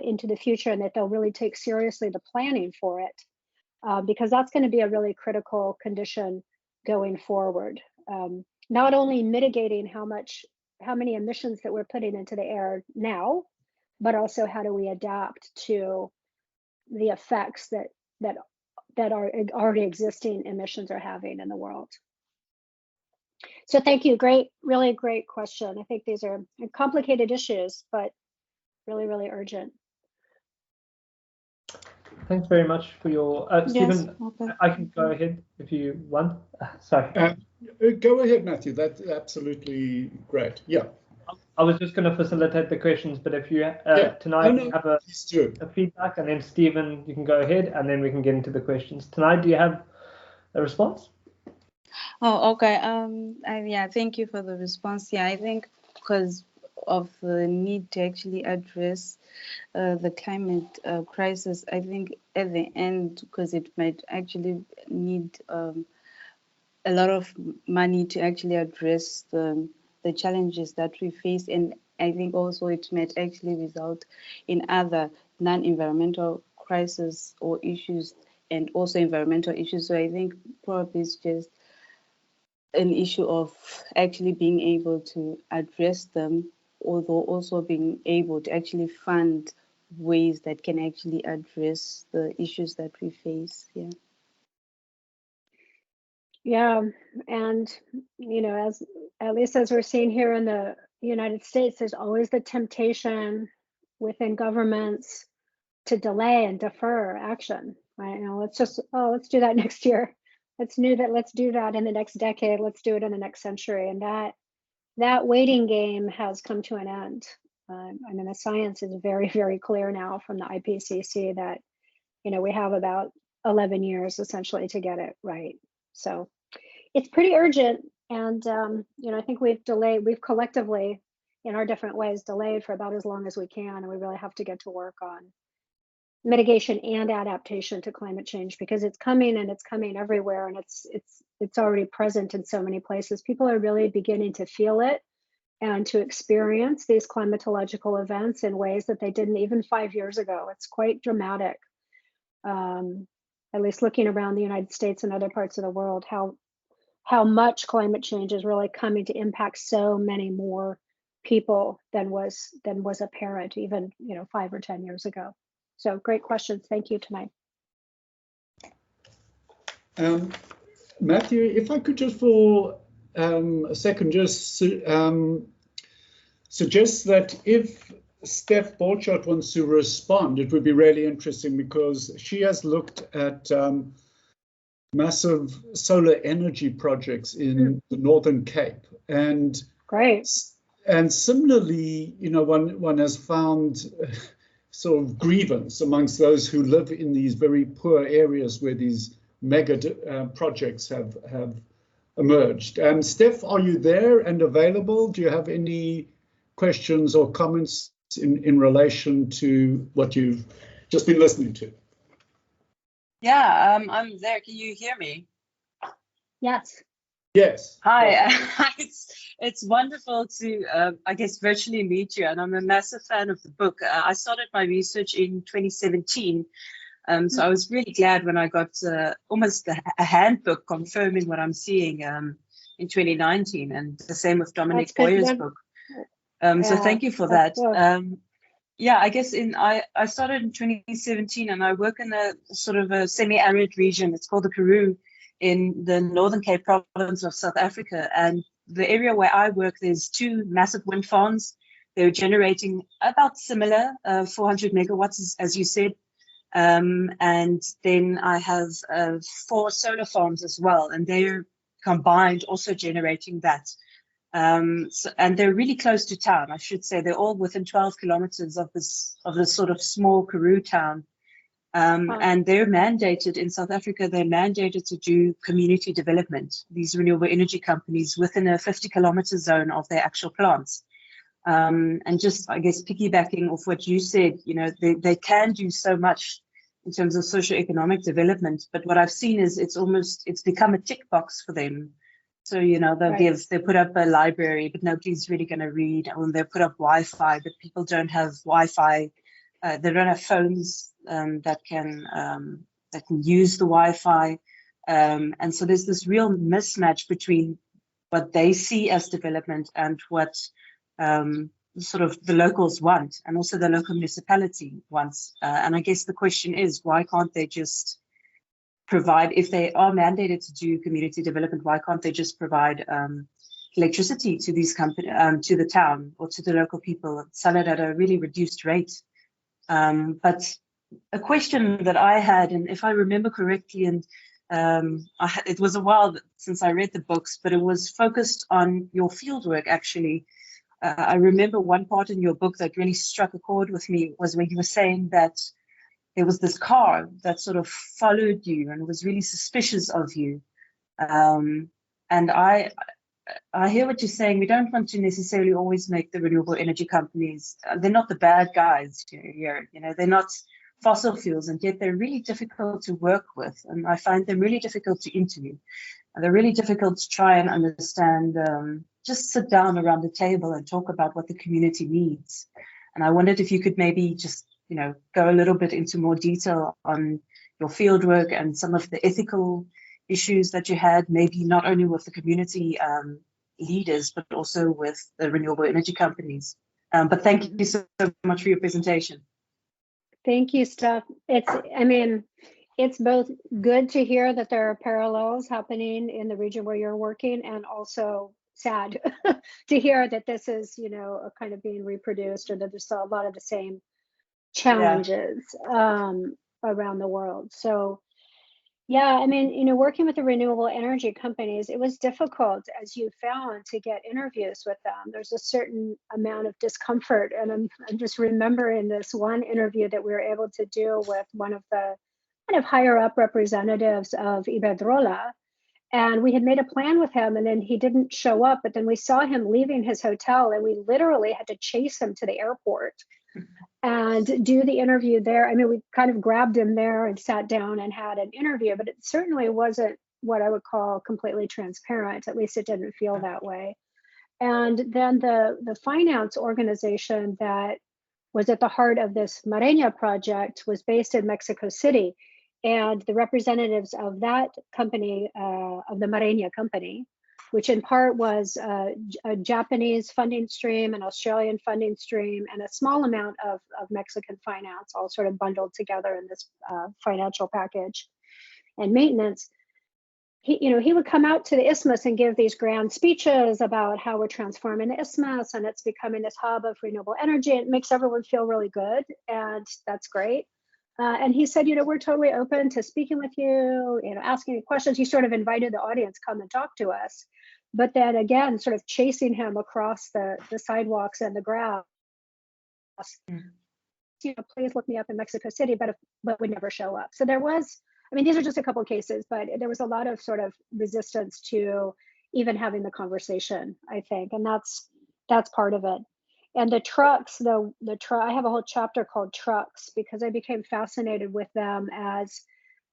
into the future, and that they'll really take seriously the planning for it, because that's going to be a really critical condition going forward. Not only mitigating how many emissions that we're putting into the air now, but also how do we adapt to the effects that our already existing emissions are having in the world. So thank you. Really great question. I think these are complicated issues, but really, really urgent. Thanks very much for your, Stephen, okay. I can go ahead if you want. Sorry. Go ahead, Matthew. That's absolutely great. Yeah. I was just going to facilitate the questions, but if you tonight you have a feedback, and then Stephen, you can go ahead, and then we can get into the questions. Tonight, do you have a response? Oh, okay. Yeah, thank you for the response. Yeah, I think because of the need to actually address the climate crisis, I think at the end, because it might actually need a lot of money to actually address the challenges that we face, and I think also it might actually result in other non-environmental crises or issues, and also environmental issues. So I think probably it's just an issue of actually being able to address them, although also being able to actually fund ways that can actually address the issues that we face. Yeah, and as at least as we're seeing here in the United States, there's always the temptation within governments to delay and defer action. Right? You know, let's do that next year. Let's do that in the next decade. Let's do it in the next century. And that waiting game has come to an end. I mean, the science is very, very clear now from the IPCC that, you know, we have about 11 years essentially to get it right. So it's pretty urgent. And, you know, I think we've collectively, in our different ways, delayed for about as long as we can. And we really have to get to work on mitigation and adaptation to climate change, because it's coming, and it's coming everywhere, and it's already present in so many places. People are really beginning to feel it and to experience these climatological events in ways that they didn't even 5 years ago. It's quite dramatic. At least looking around the United States and other parts of the world, how much climate change is really coming to impact so many more people than was apparent even, you know, 5 or 10 years ago. So great questions. Thank you tonight. Matthew, if I could just for a second just suggest that if Steph Borchardt wants to respond, it would be really interesting, because she has looked at massive solar energy projects in the Northern Cape. And great. And similarly, you know, one has found sort of grievance amongst those who live in these very poor areas where these mega projects have emerged. Steph, are you there and available? Do you have any questions or comments in relation to what you've just been listening to? Yeah, I'm there. Can you hear me? Yes. Yes. Hi. It's wonderful to, I guess, virtually meet you. And I'm a massive fan of the book. I started my research in 2017. So I was really glad when I got almost a handbook confirming what I'm seeing in 2019. And the same with Dominic Boyer's book. So thank you for that. Yeah, I guess I started in 2017, and I work in a sort of a semi-arid region. It's called the Karoo in the Northern Cape province of South Africa. And the area where I work, there's 2 massive wind farms. They're generating about similar 400 megawatts, as you said. And then I have 4 solar farms as well, and they're combined also generating that. And they're really close to town, I should say. They're all within 12 kilometers of this sort of small Karoo town. And they're mandated in South Africa, they're mandated to do community development, these renewable energy companies, within a 50-kilometer zone of their actual plants. And just, I guess, piggybacking off what you said, you know, they can do so much in terms of socioeconomic development. But what I've seen is it's become a tick box for them. So, you know, they put up a library, but nobody's really going to read. Or they put up Wi-Fi, but people don't have Wi-Fi. They don't have phones that can use the Wi-Fi. And so there's this real mismatch between what they see as development and what sort of the locals want, and also the local municipality wants. And I guess the question is, why can't they just provide, if they are mandated to do community development, why can't they just provide electricity to these companies, to the town or to the local people, sell it at a really reduced rate? But a question that I had, and if I remember correctly, and it was a while since I read the books, but it was focused on your fieldwork, actually. I remember one part in your book that really struck a chord with me was when you were saying that there was this car that sort of followed you and was really suspicious of you. And I hear what you're saying. We don't want to necessarily always make the renewable energy companies, they're not the bad guys here. You know, they're not fossil fuels, and yet they're really difficult to work with. And I find them really difficult to interview. And they're really difficult to try and understand, just sit down around the table and talk about what the community needs. And I wondered if you could maybe just, you know, go a little bit into more detail on your fieldwork and some of the ethical issues that you had, maybe not only with the community leaders, but also with the renewable energy companies. But thank you so much for your presentation. Thank you, Steph. It's both good to hear that there are parallels happening in the region where you're working, and also sad to hear that this is, you know, kind of being reproduced, or that there's a lot of the same challenges around the world. So yeah, I mean, working with the renewable energy companies, it was difficult, as you found, to get interviews with them. There's a certain amount of discomfort. And I'm just remembering this one interview that we were able to do with one of the kind of higher up representatives of Iberdrola. And we had made a plan with him, and then he didn't show up. But then we saw him leaving his hotel, and we literally had to chase him to the airport and do the interview there. I mean, we kind of grabbed him there and sat down and had an interview, but it certainly wasn't what I would call completely transparent. At least it didn't feel that way. And then the finance organization that was at the heart of this Mareña project was based in Mexico City. And the representatives of that company, of the Mareña company, which in part was a Japanese funding stream, an Australian funding stream, and a small amount of Mexican finance, all sort of bundled together in this financial package and maintenance. He would come out to the isthmus and give these grand speeches about how we're transforming the isthmus and it's becoming this hub of renewable energy. It makes everyone feel really good, and that's great. And he said, we're totally open to speaking with you, asking questions. He sort of invited the audience, come and talk to us. But then again, sort of chasing him across the sidewalks and the grass. Please look me up in Mexico City, but would never show up. So there was, these are just a couple of cases, but there was a lot of sort of resistance to even having the conversation, I think. And that's part of it. And the trucks, I have a whole chapter called Trucks, because I became fascinated with them as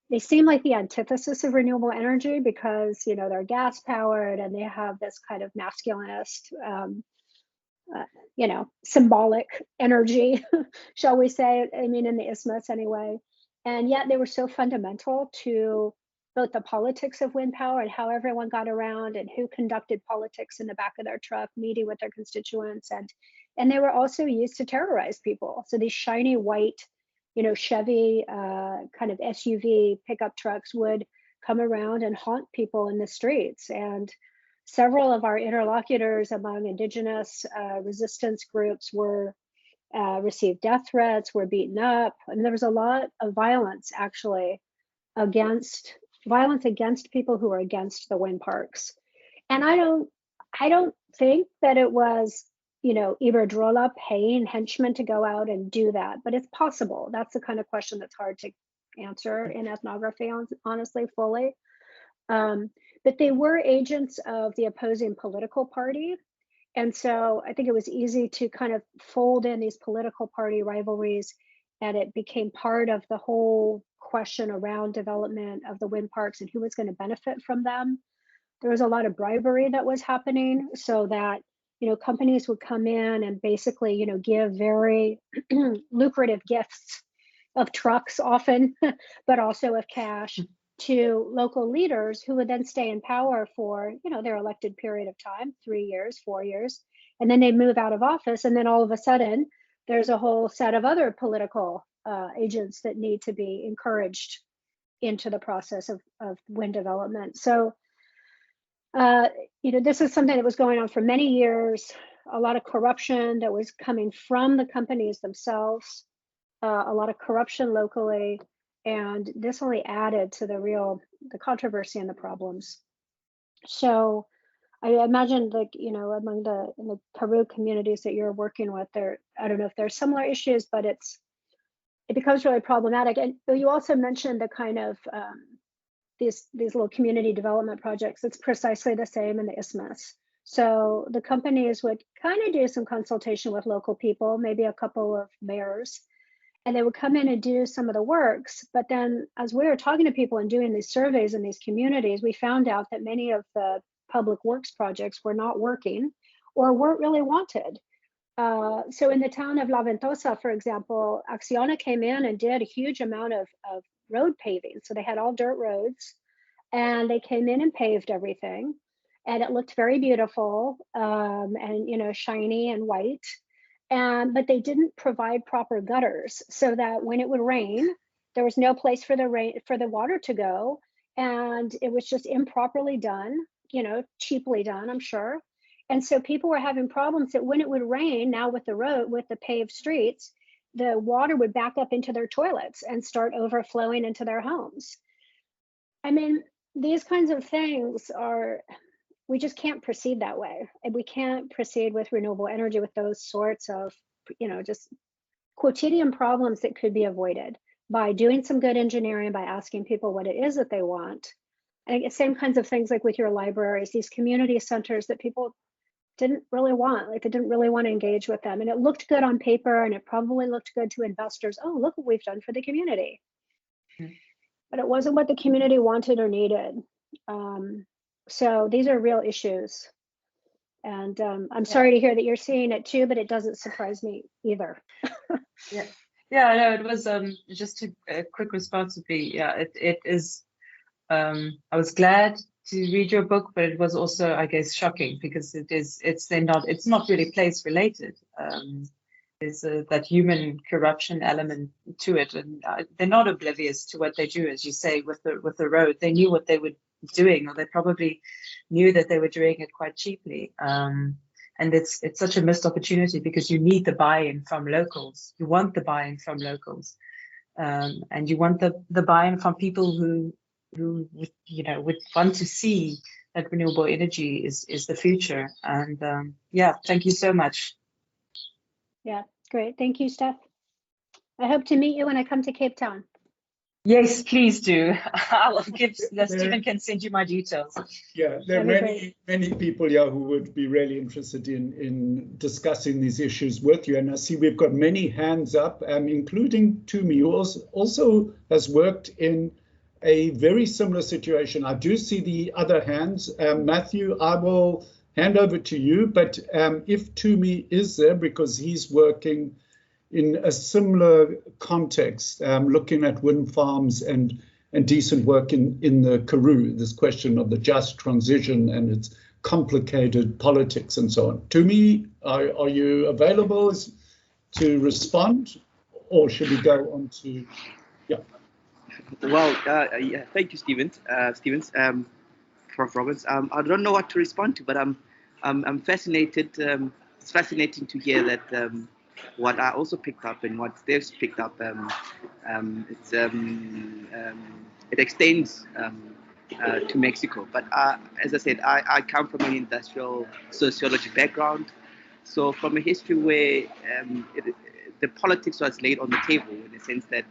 they seem like the antithesis of renewable energy, because they're gas powered and they have this kind of masculinist, symbolic energy, shall we say? In the isthmus anyway. And yet they were so fundamental to both the politics of wind power and how everyone got around and who conducted politics in the back of their truck, meeting with their constituents, and they were also used to terrorize people. So these shiny white, Chevy kind of SUV pickup trucks would come around and haunt people in the streets. And several of our interlocutors among indigenous resistance groups received death threats, were beaten up. And there was a lot of violence actually against people who were against the wind parks. And I don't think that it was Iberdrola paying henchmen to go out and do that, but it's possible. That's the kind of question that's hard to answer in ethnography, honestly, fully. But they were agents of the opposing political party. And so I think it was easy to kind of fold in these political party rivalries, and it became part of the whole question around development of the wind parks and who was going to benefit from them. There was a lot of bribery that was happening, so that companies would come in and basically, give very lucrative gifts of trucks often, but also of cash to local leaders who would then stay in power for, their elected period of time, 3 years, 4 years, and then they move out of office. And then all of a sudden, there's a whole set of other political agents that need to be encouraged into the process of wind development. So this is something that was going on for many years, a lot of corruption that was coming from the companies themselves, a lot of corruption locally, and this only added to the controversy and the problems. So I imagine, among in the Peru communities that you're working with, I don't know if there's similar issues, but it becomes really problematic. And you also mentioned the kind of these little community development projects. It's precisely the same in the isthmus. So the companies would kind of do some consultation with local people, maybe a couple of mayors, and they would come in and do some of the works. But then as we were talking to people and doing these surveys in these communities, we found out that many of the public works projects were not working or weren't really wanted. So in the town of La Ventosa, for example, Acciona came in and did a huge amount of road paving. So they had all dirt roads, and they came in and paved everything, and it looked very beautiful, and shiny and white. But they didn't provide proper gutters, so that when it would rain, there was no place for the water to go, and it was just improperly done, cheaply done, I'm sure. And so people were having problems that when it would rain, now with the paved streets, the water would back up into their toilets and start overflowing into their homes. I mean, these kinds of things we just can't proceed that way. And we can't proceed with renewable energy with those sorts of, just quotidian problems that could be avoided by doing some good engineering, by asking people what it is that they want. And the same kinds of things like with your libraries, these community centers that people didn't really want, like they didn't really want to engage with them. And it looked good on paper and it probably looked good to investors. Oh, look what we've done for the community. But it wasn't what the community wanted or needed. So these are real issues. And I'm sorry to hear that you're seeing it too, but it doesn't surprise me either. Yeah, no, it was just a quick response would be, it is, I was glad to read your book, but it was also, I guess, shocking because it's not really place related. There's that human corruption element to it, and they're not oblivious to what they do, as you say, with the road. They knew what they were doing, or they probably knew that they were doing it quite cheaply. And it's such a missed opportunity because you need the buy-in from locals. You want the buy-in from locals, and you want the buy-in from people who would want to see that renewable energy is the future. And thank you so much. Yeah, great. Thank you, Steph. I hope to meet you when I come to Cape Town. Yes, please do. I'll give Stephen can send you my details. Yeah, there are many people here who would be really interested in discussing these issues with you. And I see we've got many hands up, including Tumi, who also has worked in a very similar situation. I do see the other hands. Matthew, I will hand over to you, but if Tumi is there, because he's working in a similar context, looking at wind farms and decent work in the Karoo, this question of the just transition and its complicated politics and so on. Tumi, are you available to respond, or should we go on to, Well, thank you, Stevens, Prof. Roberts. I don't know what to respond to, but I'm fascinated. It's fascinating to hear that what I also picked up and what Steve's picked up. It extends to Mexico. But as I said, I come from an industrial sociology background, so from a history where the politics was laid on the table in the sense that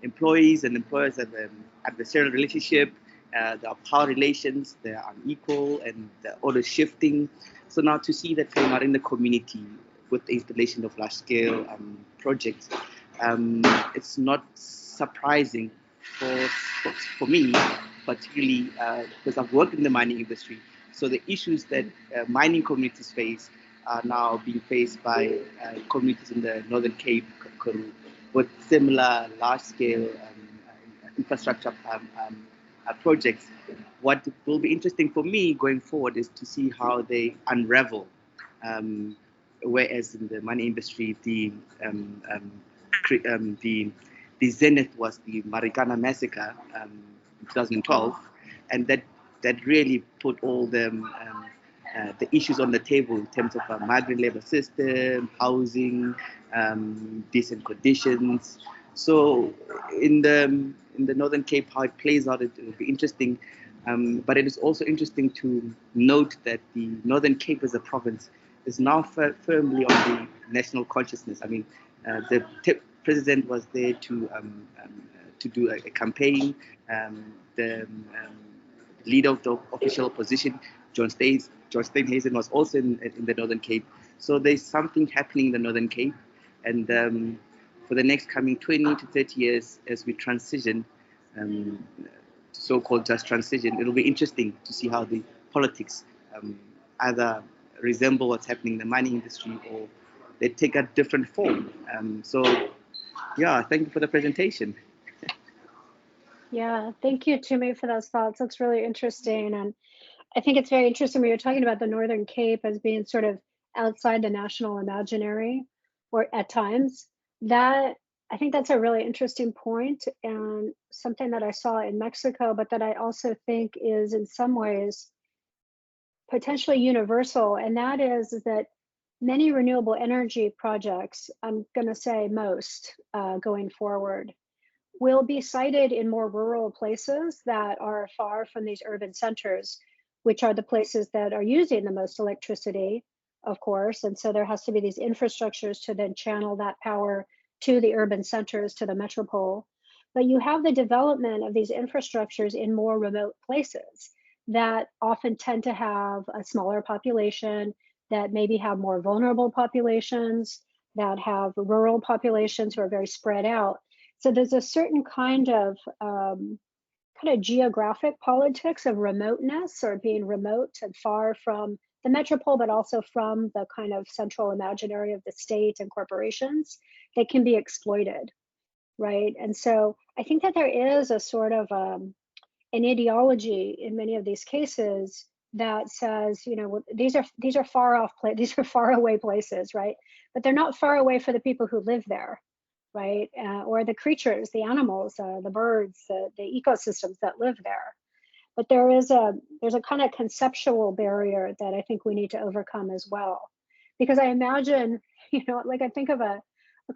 employees and employers have an adversarial relationship. There are power relations, they are unequal, and the order shifting. So now to see that playing out in the community with the installation of large-scale projects, it's not surprising for me, particularly because I've worked in the mining industry. So the issues that mining communities face are now being faced by communities in the Northern Cape, with similar large-scale infrastructure projects. What will be interesting for me going forward is to see how they unravel. Whereas in the mining industry, the zenith was the Marikana massacre in 2012, and that really put all the issues on the table in terms of a migrant labor system, housing, decent conditions. So in the Northern Cape, how it plays out, it will be interesting. But it is also interesting to note that the Northern Cape as a province is now firmly on the national consciousness. I mean, the president was there to do a campaign. The leader of the official opposition, John Steenhuisen, was also in the Northern Cape. So there's something happening in the Northern Cape, and for the next coming 20 to 30 years, as we transition, so-called just transition, it'll be interesting to see how the politics either resemble what's happening in the mining industry or they take a different form. Thank you for the presentation. Yeah, thank you, Tumi, for those thoughts. That's really interesting. And I think it's very interesting when you're talking about the Northern Cape as being sort of outside the national imaginary, or at times. That, I think that's a really interesting point, and something that I saw in Mexico, but that I also think is in some ways potentially universal. And that is that many renewable energy projects, I'm going to say most going forward, will be sited in more rural places that are far from these urban centers, which are the places that are using the most electricity, of course. And so there has to be these infrastructures to then channel that power to the urban centers, to the metropole. But you have the development of these infrastructures in more remote places that often tend to have a smaller population, that maybe have more vulnerable populations, that have rural populations who are very spread out. So there's a certain kind of geographic politics of remoteness, or being remote and far from the metropole, but also from the kind of central imaginary of the state and corporations that can be exploited, right? And so I think that there is a sort of an ideology in many of these cases that says, you know, these are far off, these are far away places, right? But they're not far away for the people who live there, right? Or the creatures, the animals, the birds, the ecosystems that live there. But there's a kind of conceptual barrier that I think we need to overcome as well. Because I imagine, you know, like I think of a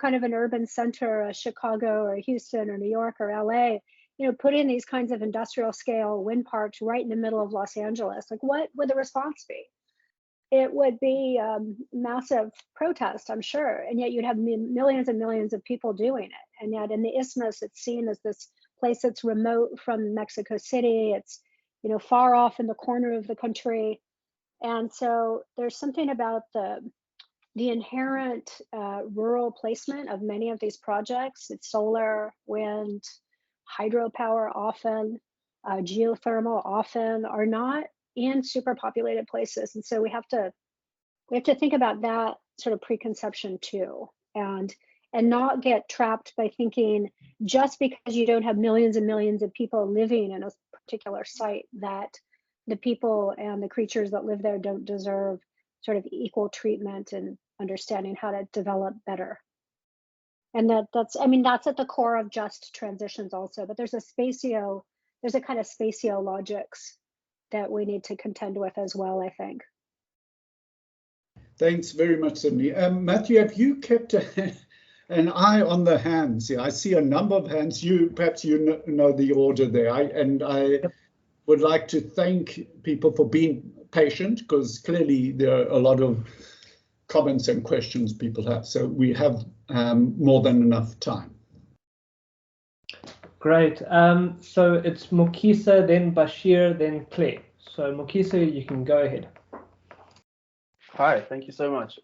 kind of an urban center, Chicago or Houston or New York or LA, you know, putting these kinds of industrial scale wind parks right in the middle of Los Angeles. Like, what would the response be? It would be massive protest, I'm sure. And yet you'd have millions and millions of people doing it. And yet in the Isthmus, it's seen as this place that's remote from Mexico City. It's, you know, far off in the corner of the country. And so there's something about the inherent rural placement of many of these projects. It's solar, wind, hydropower often, geothermal often, are not in super populated places. And so we have to think about that sort of preconception too, and not get trapped by thinking just because you don't have millions and millions of people living in a particular site that the people and the creatures that live there don't deserve sort of equal treatment and understanding how to develop better. And that's at the core of just transitions also, but there's a kind of spatiologics that we need to contend with as well, I think. Thanks very much, Cymene. Matthew, have you kept an eye on the hands? Yeah, I see a number of hands. Perhaps you know the order there. I would like to thank people for being patient, because clearly there are a lot of comments and questions people have. So we have more than enough time. Great. So it's Mokisa, then Bashir, then Claire. So Mokisa, you can go ahead. Hi, thank you so much.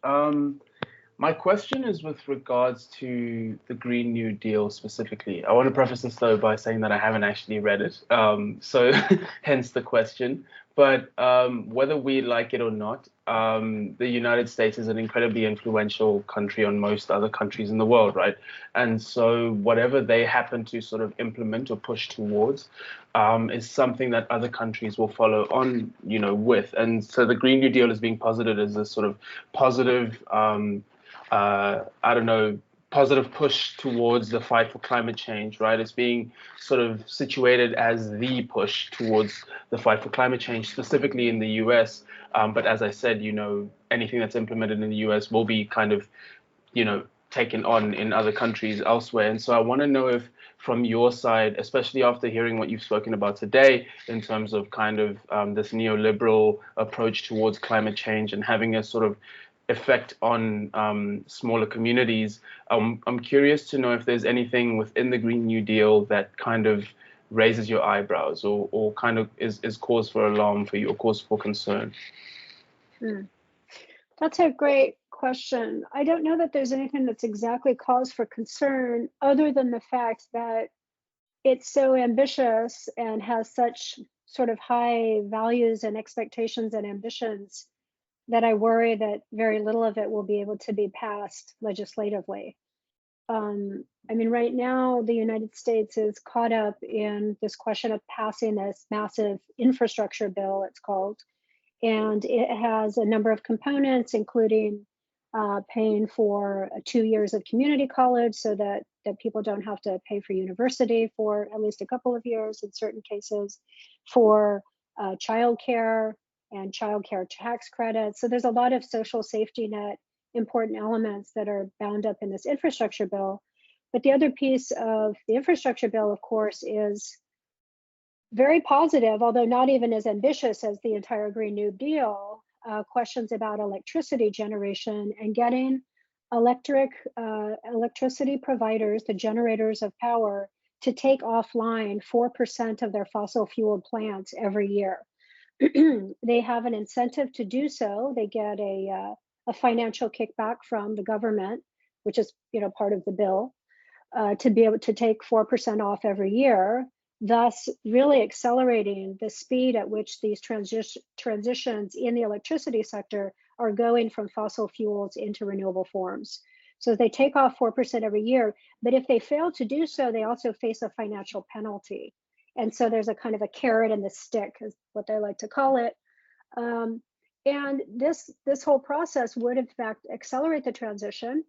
My question is with regards to the Green New Deal specifically. I want to preface this though by saying that I haven't actually read it, so hence the question. But whether we like it or not, the United States is an incredibly influential country on most other countries in the world, right? And so whatever they happen to sort of implement or push towards is something that other countries will follow on, you know, with. And so the Green New Deal is being posited as a sort of positive, positive push towards the fight for climate change, right? It's being sort of situated as the push towards the fight for climate change, specifically in the US. But as I said, you know, anything that's implemented in the US will be kind of, you know, taken on in other countries elsewhere. And so I want to know if from your side, especially after hearing what you've spoken about today in terms of kind of this neoliberal approach towards climate change and having a sort of effect on smaller communities, I'm curious to know if there's anything within the Green New Deal that kind of raises your eyebrows or kind of is cause for alarm for you or cause for concern. That's a great question. I don't know that there's anything that's exactly cause for concern, other than the fact that it's so ambitious and has such sort of high values and expectations and ambitions that I worry that very little of it will be able to be passed legislatively. I mean, right now, the United States is caught up in this question of passing this massive infrastructure bill, it's called, and it has a number of components, including paying for 2 years of community college so that people don't have to pay for university for at least a couple of years in certain cases, for childcare and childcare tax credits. So there's a lot of social safety net important elements that are bound up in this infrastructure bill. But the other piece of the infrastructure bill, of course, is very positive, although not even as ambitious as the entire Green New Deal, questions about electricity generation and getting electricity providers, the generators of power, to take offline 4% of their fossil fueled plants every year. They have an incentive to do so. They get a financial kickback from the government, which is part of the bill, to be able to take 4% off every year, thus really accelerating the speed at which these transitions in the electricity sector are going from fossil fuels into renewable forms. So they take off 4% every year, but if they fail to do so, they also face a financial penalty. And so there's a kind of a carrot and the stick, is what they like to call it. And this whole process would in fact accelerate the transition,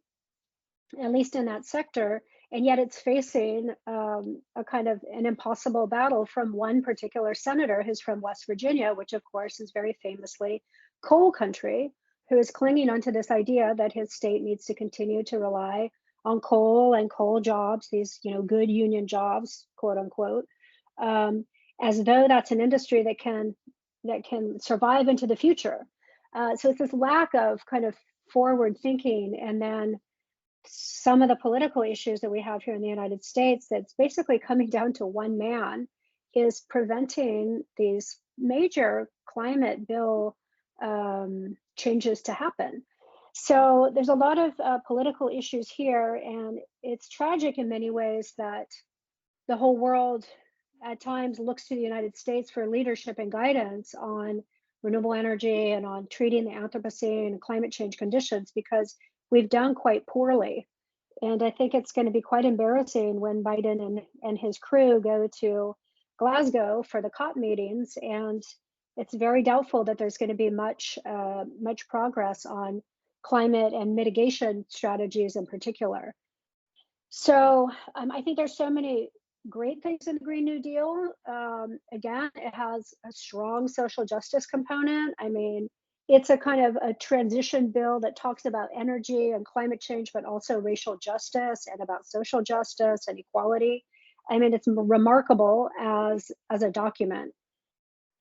at least in that sector. And yet it's facing a kind of an impossible battle from one particular senator who's from West Virginia, which of course is very famously coal country, who is clinging onto this idea that his state needs to continue to rely on coal and coal jobs, these good union jobs, quote unquote, as though that's an industry that can survive into the future. So it's this lack of kind of forward thinking, and then some of the political issues that we have here in the United States that's basically coming down to one man is preventing these major climate bill changes to happen. So there's a lot of political issues here, and it's tragic in many ways that the whole world at times looks to the United States for leadership and guidance on renewable energy and on treating the Anthropocene and climate change conditions, because we've done quite poorly. And I think it's going to be quite embarrassing when Biden and his crew go to Glasgow for the COP meetings, and it's very doubtful that there's going to be much progress on climate and mitigation strategies in particular. So I think there's so many great things in the Green New Deal. Again, it has a strong social justice component. I mean, it's a kind of a transition bill that talks about energy and climate change, but also racial justice and about social justice and equality. I mean, it's remarkable as a document.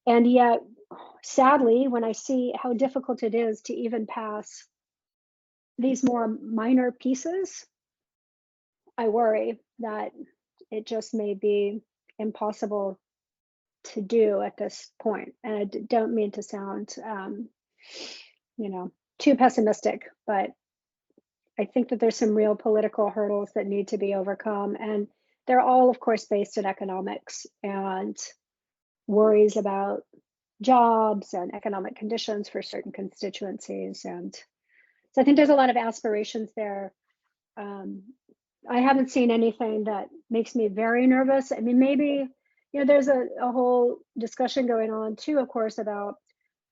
And yet, sadly, when I see how difficult it is to even pass these more minor pieces, I worry that it just may be impossible to do at this point. And I don't mean to sound, too pessimistic, but I think that there's some real political hurdles that need to be overcome. And they're all, of course, based in economics and worries about jobs and economic conditions for certain constituencies. And so I think there's a lot of aspirations there. I haven't seen anything that makes me very nervous. I mean, maybe, there's a whole discussion going on too, of course, about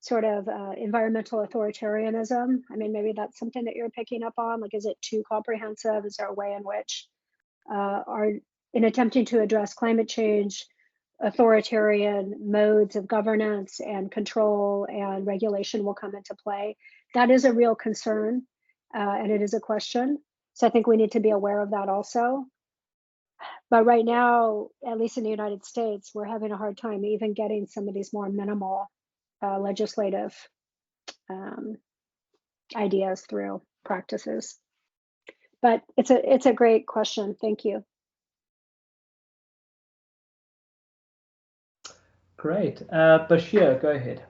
sort of environmental authoritarianism. I mean, maybe that's something that you're picking up on. Like, is it too comprehensive? Is there a way in which in attempting to address climate change, authoritarian modes of governance and control and regulation will come into play? That is a real concern, and it is a question. So I think we need to be aware of that also. But right now, at least in the United States, we're having a hard time even getting some of these more minimal legislative ideas through practices. But it's a great question. Thank you. Great. Bashir, go ahead.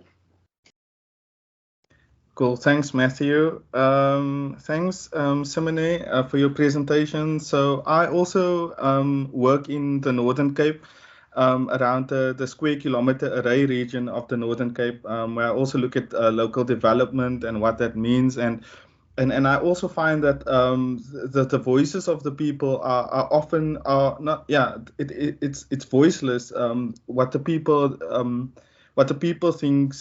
Cool. Thanks, Matthew. Thanks, Cymene, for your presentation. So I also work in the Northern Cape, around the square kilometer array region of the Northern Cape, where I also look at local development and what that means. And I also find that the voices of the people are often not. Yeah, it's voiceless. What the people think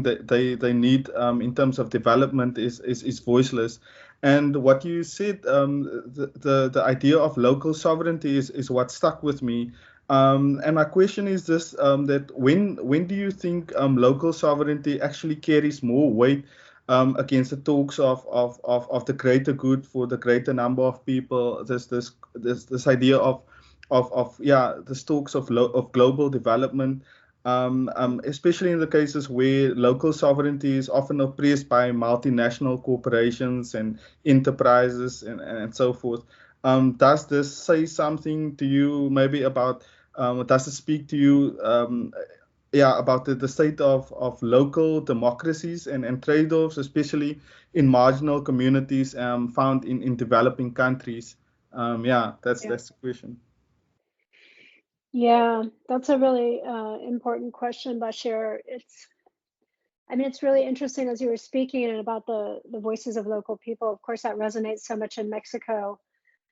that they need in terms of development is voiceless. And what you said, the idea of local sovereignty is what stuck with me. And my question is this: that when do you think local sovereignty actually carries more weight against the talks of the greater good for the greater number of people. This idea of the talks of global development, especially in the cases where local sovereignty is often oppressed by multinational corporations and enterprises and so forth. Does this say something to you maybe about, does it speak to you about the state of local democracies and trade-offs, especially in marginal communities found in developing countries? That's the question. Yeah, that's a really important question, Bashir. It's really interesting as you were speaking and about the voices of local people. Of course, that resonates so much in Mexico.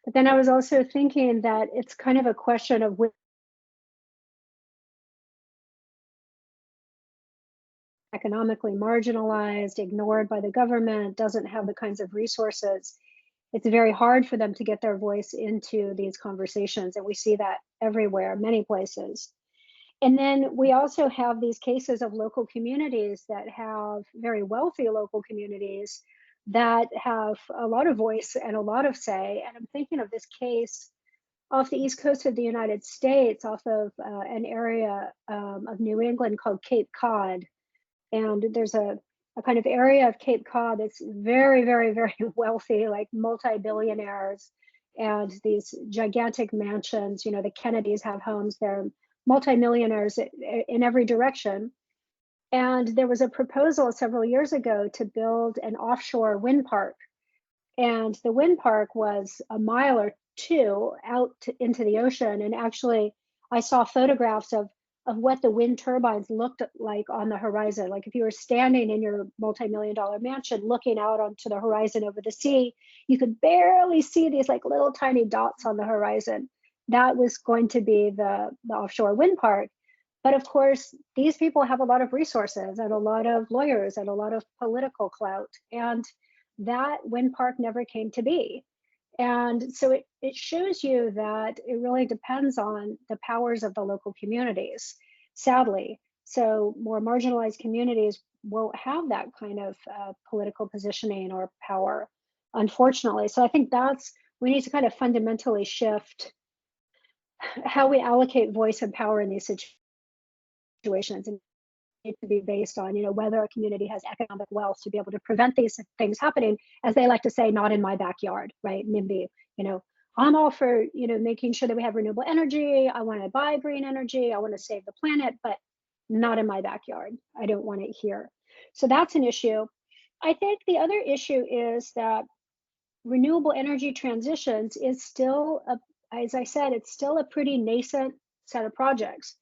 But then I was also thinking that it's kind of a question of economically marginalized, ignored by the government, doesn't have the kinds of resources. It's very hard for them to get their voice into these conversations. And we see that everywhere, many places. And then we also have these cases of local communities that have very wealthy local communities that have a lot of voice and a lot of say. And I'm thinking of this case off the east coast of the United States, off of an area of New England called Cape Cod. And there's a kind of area of Cape Cod that's very, very, very wealthy, like multi-billionaires, and these gigantic mansions. The Kennedys have homes there, multi-millionaires in every direction. And there was a proposal several years ago to build an offshore wind park. And the wind park was a mile or two out into the ocean. And actually, I saw photographs of what the wind turbines looked like on the horizon. Like if you were standing in your multi-million-dollar mansion looking out onto the horizon over the sea, you could barely see these like little tiny dots on the horizon. That was going to be the offshore wind park. But of course, these people have a lot of resources and a lot of lawyers and a lot of political clout. And that wind park never came to be. And so it shows you that it really depends on the powers of the local communities, sadly. So more marginalized communities won't have that kind of political positioning or power, unfortunately. So I think we need to kind of fundamentally shift how we allocate voice and power in these situations. And it to be based on, whether a community has economic wealth to be able to prevent these things happening, as they like to say, not in my backyard, right? NIMBY, I'm all for, making sure that we have renewable energy. I want to buy green energy. I want to save the planet, but not in my backyard. I don't want it here. So that's an issue. I think the other issue is that renewable energy transitions is still, as I said, it's still a pretty nascent set of projects.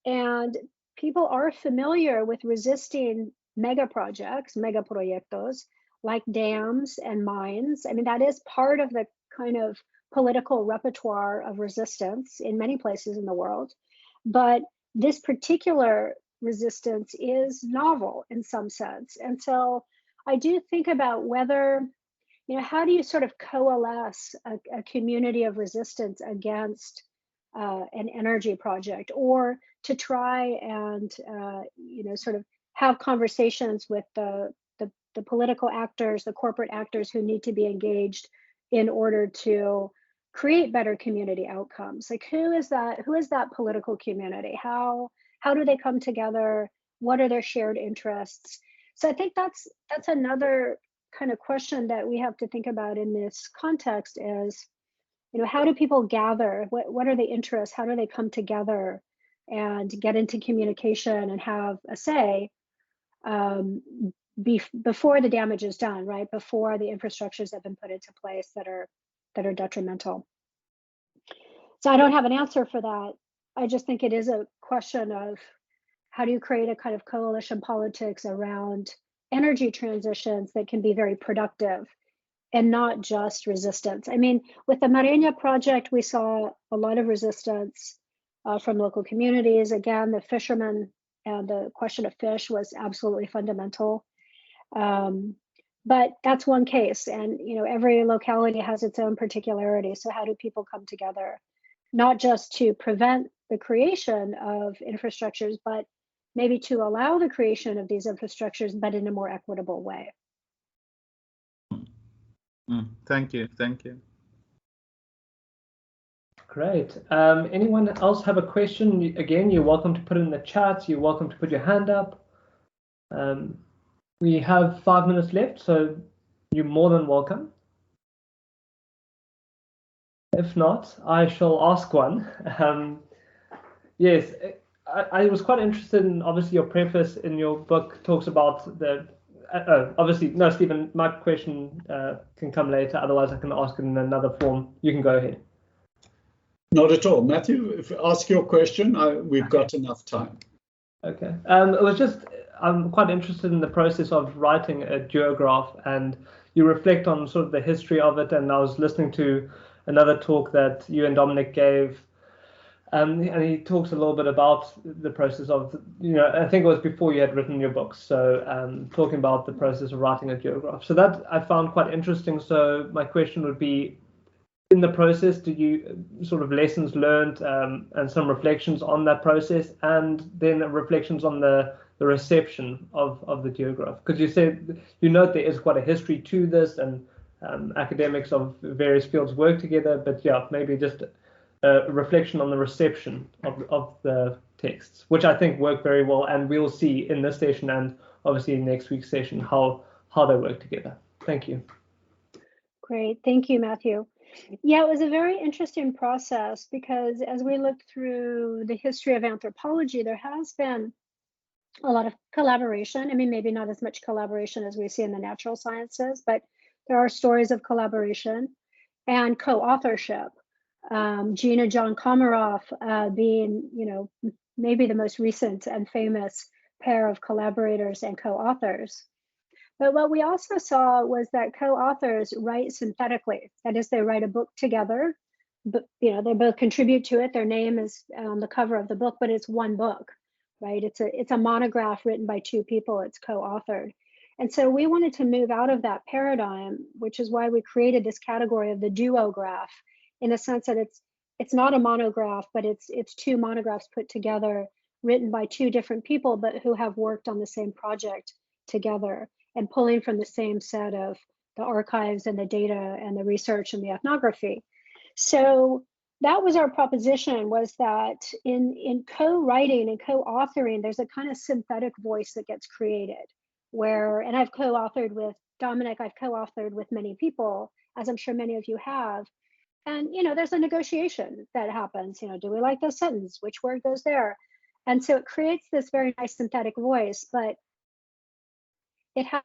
And people are familiar with resisting mega projects, mega proyectos, like dams and mines. I mean, that is part of the kind of political repertoire of resistance in many places in the world. But this particular resistance is novel in some sense. And so I do think about whether, how do you sort of coalesce a community of resistance against an energy project, or to try and sort of have conversations with the political actors, the corporate actors who need to be engaged in order to create better community outcomes. Like who is that political community? How do they come together? What are their shared interests? So I think that's another kind of question that we have to think about in this context is, how do people gather? What are the interests? How do they come together and get into communication and have a say before the damage is done, right? Before the infrastructures have been put into place that are detrimental. So I don't have an answer for that. I just think it is a question of how do you create a kind of coalition politics around energy transitions that can be very productive and not just resistance. I mean, with the Mareña project, we saw a lot of resistance from local communities. Again, the fishermen and the question of fish was absolutely fundamental. But that's one case, and every locality has its own particularity. So how do people come together, not just to prevent the creation of infrastructures, but maybe to allow the creation of these infrastructures, but in a more equitable way? Thank you. Great. Anyone else have a question? Again, you're welcome to put it in the chat. You're welcome to put your hand up. We have 5 minutes left, so you're more than welcome. If not, I shall ask one. Yes, I was quite interested in, obviously, your preface in your book talks about the, obviously, no, Stephen, my question can come later. Otherwise, I can ask it in another form. You can go ahead. Not at all. Matthew, if you ask your question, we've got enough time. Okay. It was just, I'm quite interested in the process of writing a geograph, and you reflect on sort of the history of it. And I was listening to another talk that you and Dominic gave, and he talks a little bit about the process of, I think it was before you had written your books. So talking about the process of writing a geograph. So that I found quite interesting. So my question would be, in the process, did you sort of lessons learned and some reflections on that process, and then reflections on the reception of the geograph? Because you said, you note there is quite a history to this, and academics of various fields work together, but yeah, maybe just a reflection on the reception of the texts, which I think work very well, and we'll see in this session and obviously in next week's session how they work together. Thank you. Great, thank you, Matthew. Yeah, it was a very interesting process, because as we look through the history of anthropology, there has been a lot of collaboration. I mean, maybe not as much collaboration as we see in the natural sciences, but there are stories of collaboration and co-authorship. Jean and John Komaroff being, maybe the most recent and famous pair of collaborators and co-authors. But what we also saw was that co-authors write synthetically. That is, they write a book together, but they both contribute to it. Their name is on the cover of the book, but it's one book, right? It's a monograph written by two people. It's co-authored. And so we wanted to move out of that paradigm, which is why we created this category of the duograph, in the sense that it's not a monograph, but it's two monographs put together, written by two different people, but who have worked on the same project together, and pulling from the same set of the archives and the data and the research and the ethnography. So that was our proposition, was that in co-writing and co-authoring, there's a kind of synthetic voice that gets created, and I've co-authored with Dominic, I've co-authored with many people, as I'm sure many of you have. And, there's a negotiation that happens, do we like this sentence? Which word goes there? And so it creates this very nice synthetic voice, but it has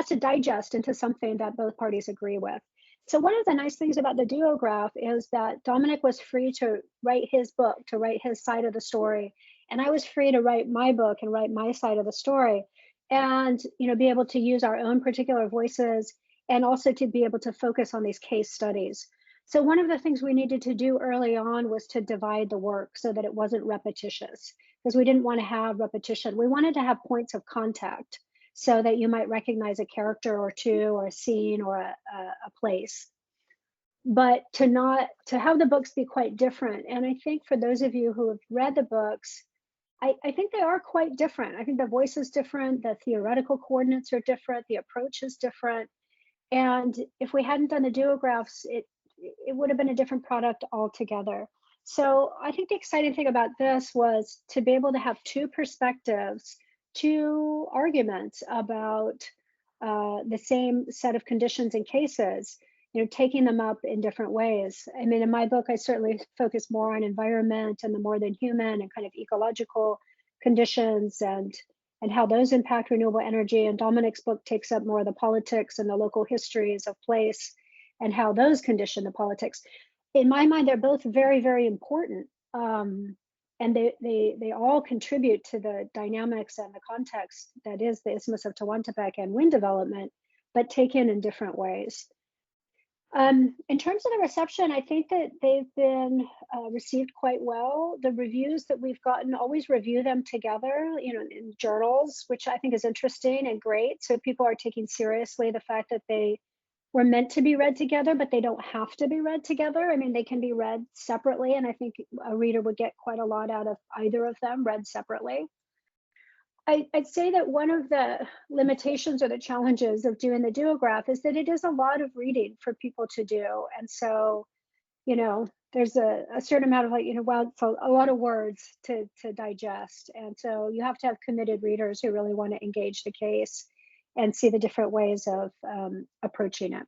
to digest into something that both parties agree with. So one of the nice things about the duograph is that Dominic was free to write his book, to write his side of the story, and I was free to write my book and write my side of the story, and be able to use our own particular voices, and also to be able to focus on these case studies. So one of the things we needed to do early on was to divide the work so that it wasn't repetitious, because we didn't want to have repetition. We wanted to have points of contact, so that you might recognize a character or two, or a scene, or a place, but to have the books be quite different. And I think for those of you who have read the books, I think they are quite different. I think the voice is different, the theoretical coordinates are different, the approach is different. And if we hadn't done the duographs, it would have been a different product altogether. So I think the exciting thing about this was to be able to have two perspectives, two arguments about the same set of conditions and cases, taking them up in different ways. I mean, in my book, I certainly focus more on environment and the more than human and kind of ecological conditions and how those impact renewable energy. And Dominic's book takes up more of the politics and the local histories of place and how those condition the politics. In my mind, they're both very, very important. And they all contribute to the dynamics and the context that is the Isthmus of Tehuantepec and wind development, but taken in different ways. In terms of the reception, I think that they've been received quite well. The reviews that we've gotten, always review them together, in journals, which I think is interesting and great. So people are taking seriously the fact that they were meant to be read together, but they don't have to be read together. I mean, they can be read separately, and I think a reader would get quite a lot out of either of them read separately. I'd say that one of the limitations or the challenges of doing the duograph is that it is a lot of reading for people to do. And so, there's a certain amount of so a lot of words to digest. And so you have to have committed readers who really want to engage the case and see the different ways of approaching it.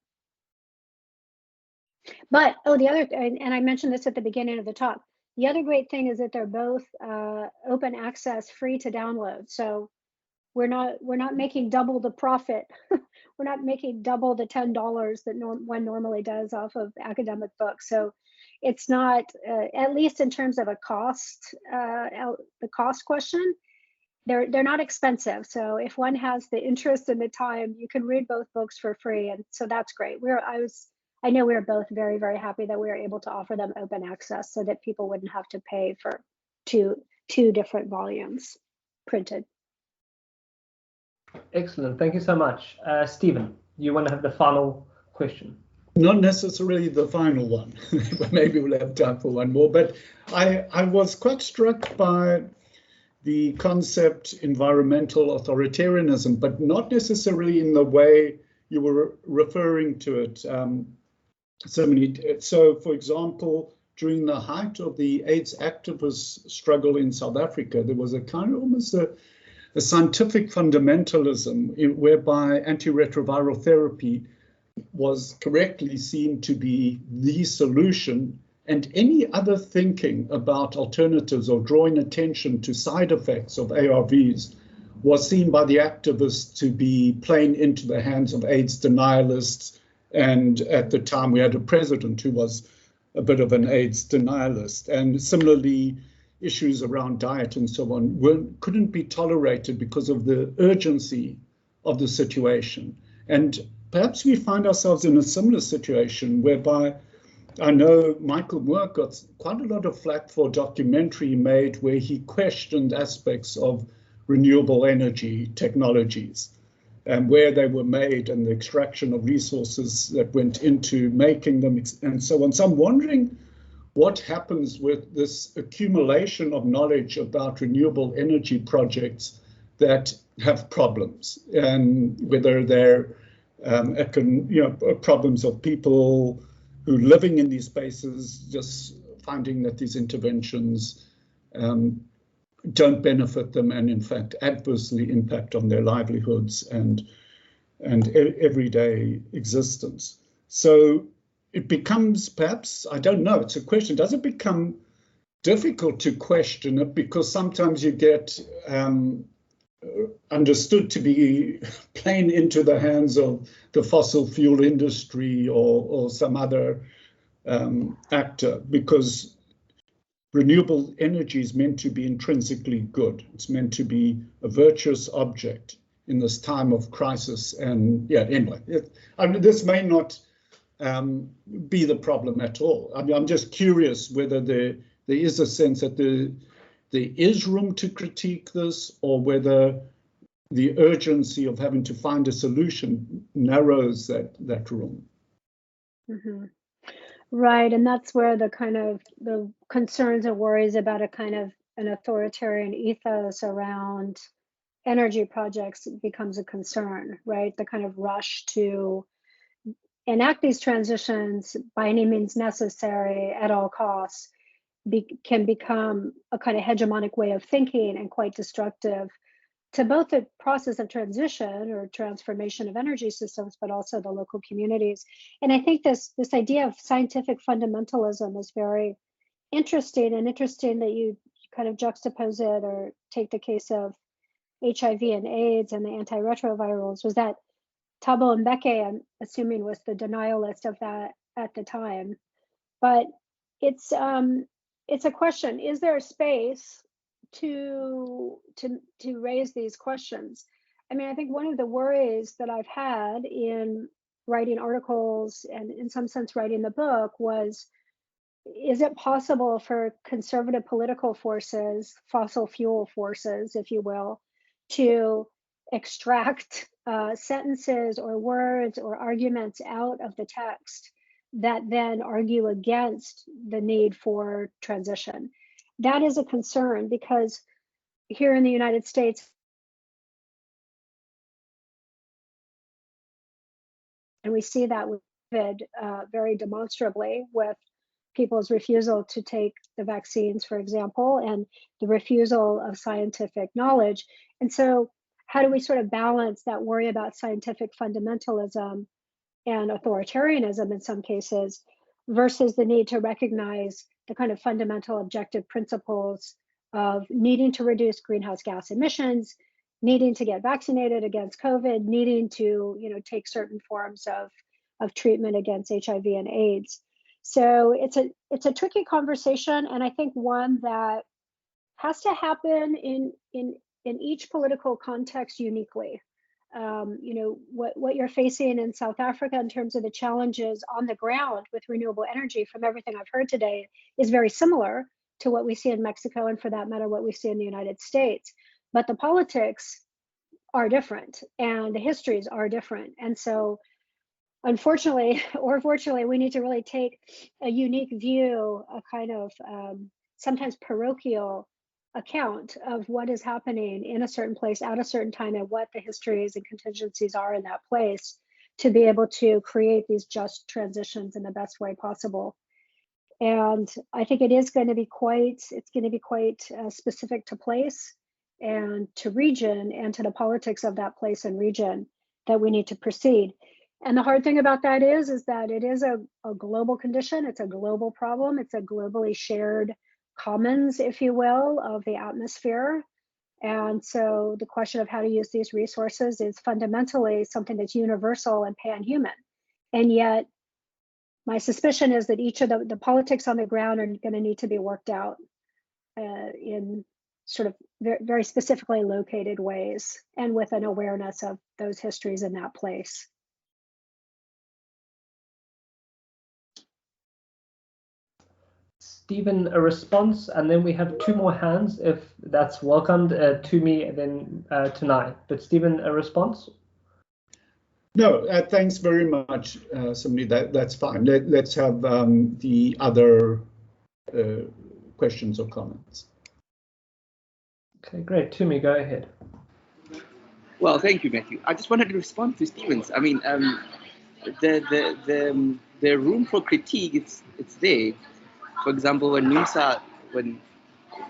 But, the other, and I mentioned this at the beginning of the talk, the other great thing is that they're both open access, free to download. So we're not making double the profit. We're not making double the $10 that one normally does off of academic books. So it's not, at least in terms of a cost, the cost question, they're not expensive. So if one has the interest and the time, you can read both books for free, and so that's great. I know we were both very, very happy that we were able to offer them open access so that people wouldn't have to pay for two different volumes printed. Excellent, thank you so much. Stephen, you want to have the final question? Not necessarily the final one, but maybe we'll have time for one more. But I was quite struck by the concept environmental authoritarianism, but not necessarily in the way you were referring to it. So, for example, during the height of the AIDS activist struggle in South Africa, there was a kind of almost a scientific fundamentalism whereby antiretroviral therapy was correctly seen to be the solution, and any other thinking about alternatives or drawing attention to side effects of ARVs was seen by the activists to be playing into the hands of AIDS denialists. And at the time, we had a president who was a bit of an AIDS denialist. And similarly, issues around diet and so on couldn't be tolerated because of the urgency of the situation. And perhaps we find ourselves in a similar situation whereby I know Michael Moore got quite a lot of flack for a documentary he made where he questioned aspects of renewable energy technologies and where they were made and the extraction of resources that went into making them and so on. So I'm wondering what happens with this accumulation of knowledge about renewable energy projects that have problems, and whether they're problems of people who are living in these spaces just finding that these interventions don't benefit them and in fact adversely impact on their livelihoods and everyday existence. So it becomes, perhaps, I don't know, it's a question, does it become difficult to question it because sometimes you get understood to be playing into the hands of the fossil fuel industry or some other actor, because renewable energy is meant to be intrinsically good. It's meant to be a virtuous object in this time of crisis. And yeah, anyway, this may not be the problem at all. I mean, I'm just curious whether there is a sense that there is room to critique this, or whether the urgency of having to find a solution narrows that room. Mm-hmm. Right, and that's where the kind of the concerns and worries about a kind of an authoritarian ethos around energy projects becomes a concern, right? The kind of rush to enact these transitions by any means necessary at all costs can become a kind of hegemonic way of thinking and quite destructive to both the process of transition or transformation of energy systems, but also the local communities. And I think this idea of scientific fundamentalism is very interesting, and interesting that you kind of juxtapose it or take the case of HIV and AIDS and the antiretrovirals. Was that Thabo Mbeki, I'm assuming, was the denialist of that at the time. But it's a question, is there a space to raise these questions? I mean, I think one of the worries that I've had in writing articles and in some sense writing the book was, is it possible for conservative political forces, fossil fuel forces, if you will, to extract sentences or words or arguments out of the text that then argue against the need for transition? That is a concern, because here in the United States, And we see that with COVID very demonstrably with people's refusal to take the vaccines, for example, and the refusal of scientific knowledge. And so how do we sort of balance that worry about scientific fundamentalism and authoritarianism in some cases versus the need to recognize the kind of fundamental objective principles of needing to reduce greenhouse gas emissions, needing to get vaccinated against COVID, needing to, take certain forms of treatment against HIV and AIDS. So it's a tricky conversation, and I think one that has to happen in each political context uniquely. What you're facing in South Africa in terms of the challenges on the ground with renewable energy, from everything I've heard today, is very similar to what we see in Mexico, and for that matter, what we see in the United States. But the politics are different and the histories are different. And so unfortunately, or fortunately, we need to really take a unique view, a kind of sometimes parochial account of what is happening in a certain place at a certain time and what the histories and contingencies are in that place to be able to create these just transitions in the best way possible. And I think it's going to be quite specific to place and to region and to the politics of that place and region that we need to proceed. And the hard thing about that is that it is a global condition. It's a global problem. It's a globally shared commons, if you will, of the atmosphere. And so the question of how to use these resources is fundamentally something that's universal and pan-human. And yet, my suspicion is that each of the politics on the ground are going to need to be worked out in sort of very, very specifically located ways and with an awareness of those histories in that place. Stephen, a response, and then we have two more hands, if that's welcomed, to me and then tonight. But Stephen, a response? No, thanks very much, Cymene. That's fine. Let's have the other questions or comments. Okay, great. Tumi, go ahead. Well, thank you, Matthew. I just wanted to respond to Stephen's. I mean, the room for critique, it's there. For example, when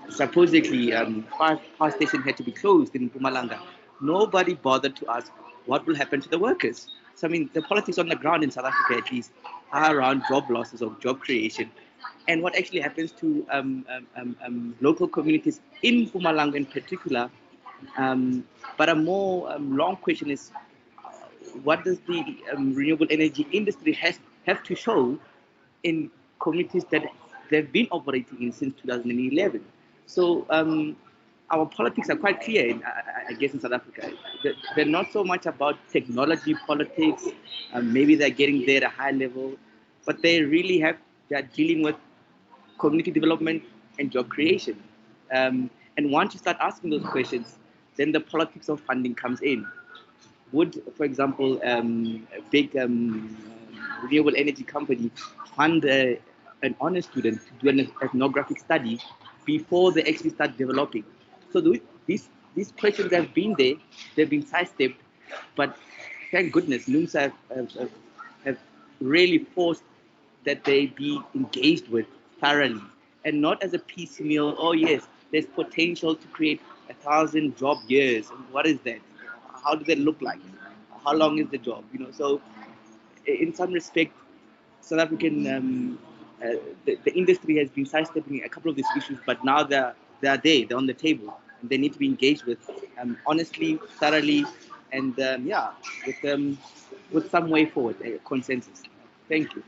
supposedly 5 power stations had to be closed in Mpumalanga, nobody bothered to ask what will happen to the workers. So I mean, the politics on the ground in South Africa, at least, are around job losses or job creation, and what actually happens to local communities in Mpumalanga in particular. But a more long question is, what does the renewable energy industry have to show in communities that they've been operating in since 2011? So our politics are quite clear, I guess, in South Africa. They're not so much about technology politics. Maybe they're getting there at a high level, but they're dealing with community development and job creation. And once you start asking those questions, then the politics of funding comes in. Would, for example, a big renewable energy company fund an honor student to do an ethnographic study before they actually start developing? So these questions have been there, they've been sidestepped, but thank goodness NUMSA have really forced that they be engaged with thoroughly, and not as a piecemeal, oh yes, there's potential to create 1,000 job years. And what is that? How do they look like? How long is the job? So in some respect, South African, the industry has been sidestepping a couple of these issues, but now they're on the table, and they need to be engaged with honestly, thoroughly, and with some way forward, a consensus. Thank you.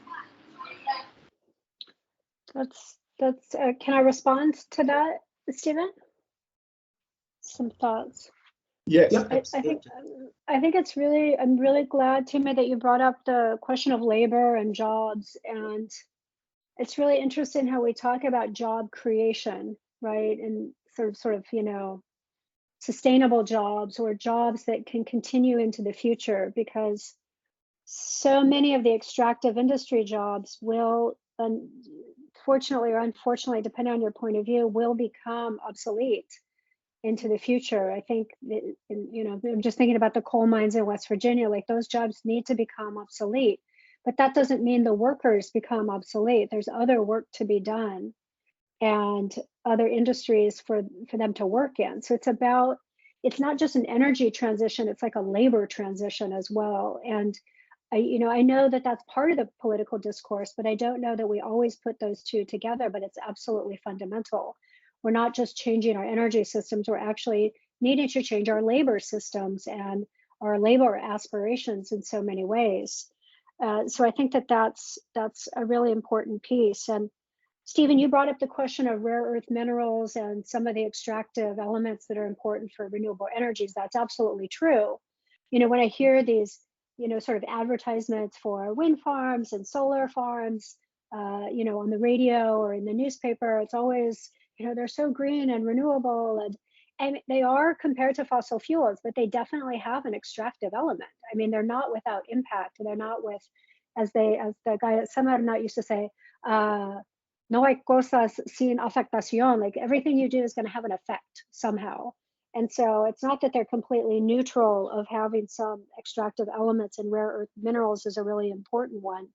That's can I respond to that, Stephen? Some thoughts. Yes. I think I'm really glad, Tumi, that you brought up the question of labor and jobs, and it's really interesting how we talk about job creation, right? And sort of sustainable jobs or jobs that can continue into the future, because so many of the extractive industry jobs will, fortunately or unfortunately, depending on your point of view, will become obsolete into the future. I think that, you know, I'm just thinking about the coal mines in West Virginia, like those jobs need to become obsolete, but that doesn't mean the workers become obsolete. There's other work to be done and other industries for them to work in. So it's not just an energy transition, it's like a labor transition as well. And I know that that's part of the political discourse, but I don't know that we always put those two together, but it's absolutely fundamental. We're not just changing our energy systems, we're actually needing to change our labor systems and our labor aspirations in so many ways. So I think that that's a really important piece. And Stephen, you brought up the question of rare earth minerals and some of the extractive elements that are important for renewable energies. That's absolutely true. You know, when I hear these, you know, sort of advertisements for wind farms and solar farms, you know, on the radio or in the newspaper, it's always, you know, they're so green and renewable, and they are compared to fossil fuels, but they definitely have an extractive element. I mean, they're not without impact. They're not with, as the guy at Semarnat used to say, no hay cosas sin afectación, like everything you do is going to have an effect somehow. And so it's not that they're completely neutral of having some extractive elements, and rare earth minerals is a really important one.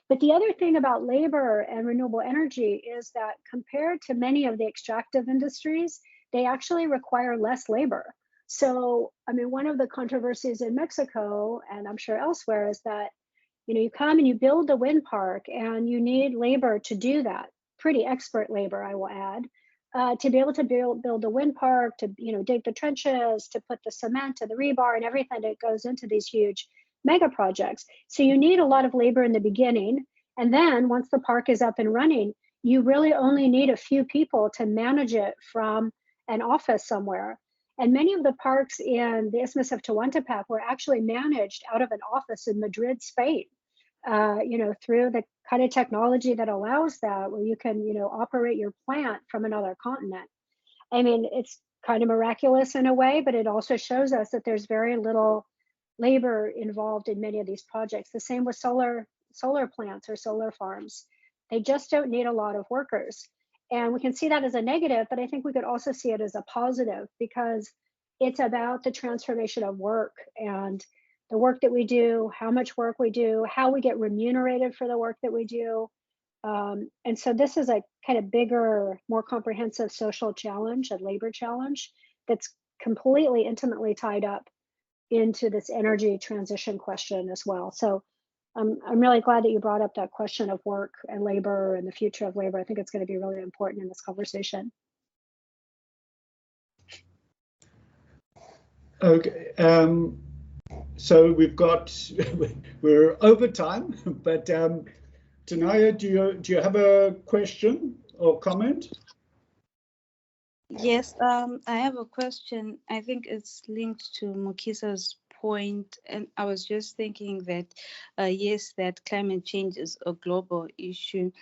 But the other thing about labor and renewable energy is that compared to many of the extractive industries, they actually require less labor. So, I mean, one of the controversies in Mexico, and I'm sure elsewhere, is that, you know, you come and you build a wind park and you need labor to do that, pretty expert labor, I will add, to be able to build a wind park, to, you know, dig the trenches, to put the cement and the rebar and everything that goes into these huge mega projects. So you need a lot of labor in the beginning. And then once the park is up and running, you really only need a few people to manage it from an office somewhere. And many of the parks in the Isthmus of Tehuantepec were actually managed out of an office in Madrid, Spain, you know, through the kind of technology that allows that, where you can, you know, operate your plant from another continent. I mean, it's kind of miraculous in a way, but it also shows us that there's very little labor involved in many of these projects. The same with solar plants or solar farms. They just don't need a lot of workers. And we can see that as a negative, but I think we could also see it as a positive, because it's about the transformation of work and the work that we do, how much work we do, how we get remunerated for the work that we do. And so this is a kind of bigger, more comprehensive social challenge, a labor challenge that's completely intimately tied up into this energy transition question as well. So I'm really glad that you brought up that question of work and labor and the future of labor. I think it's going to be really important in this conversation. Okay, so we're over time, but Tanaya, do you have a question or comment? Yes, I have a question. I think it's linked to Mukisa's point, and I was just thinking that yes, that climate change is a global issue,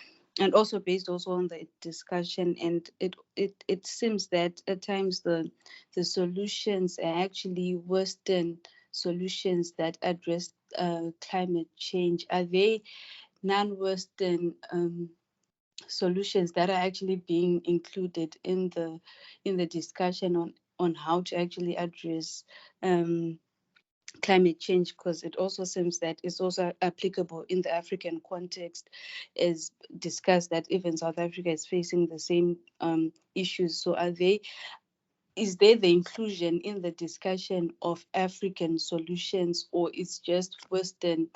and also based also on the discussion, and it seems that at times the solutions are actually Western solutions that address climate change. Are they non-Western solutions that are actually being included in the discussion on how to actually address climate change? Because it also seems that it's also applicable in the African context, as discussed that even South Africa is facing the same issues. So is there the inclusion in the discussion of African solutions, or it's just Western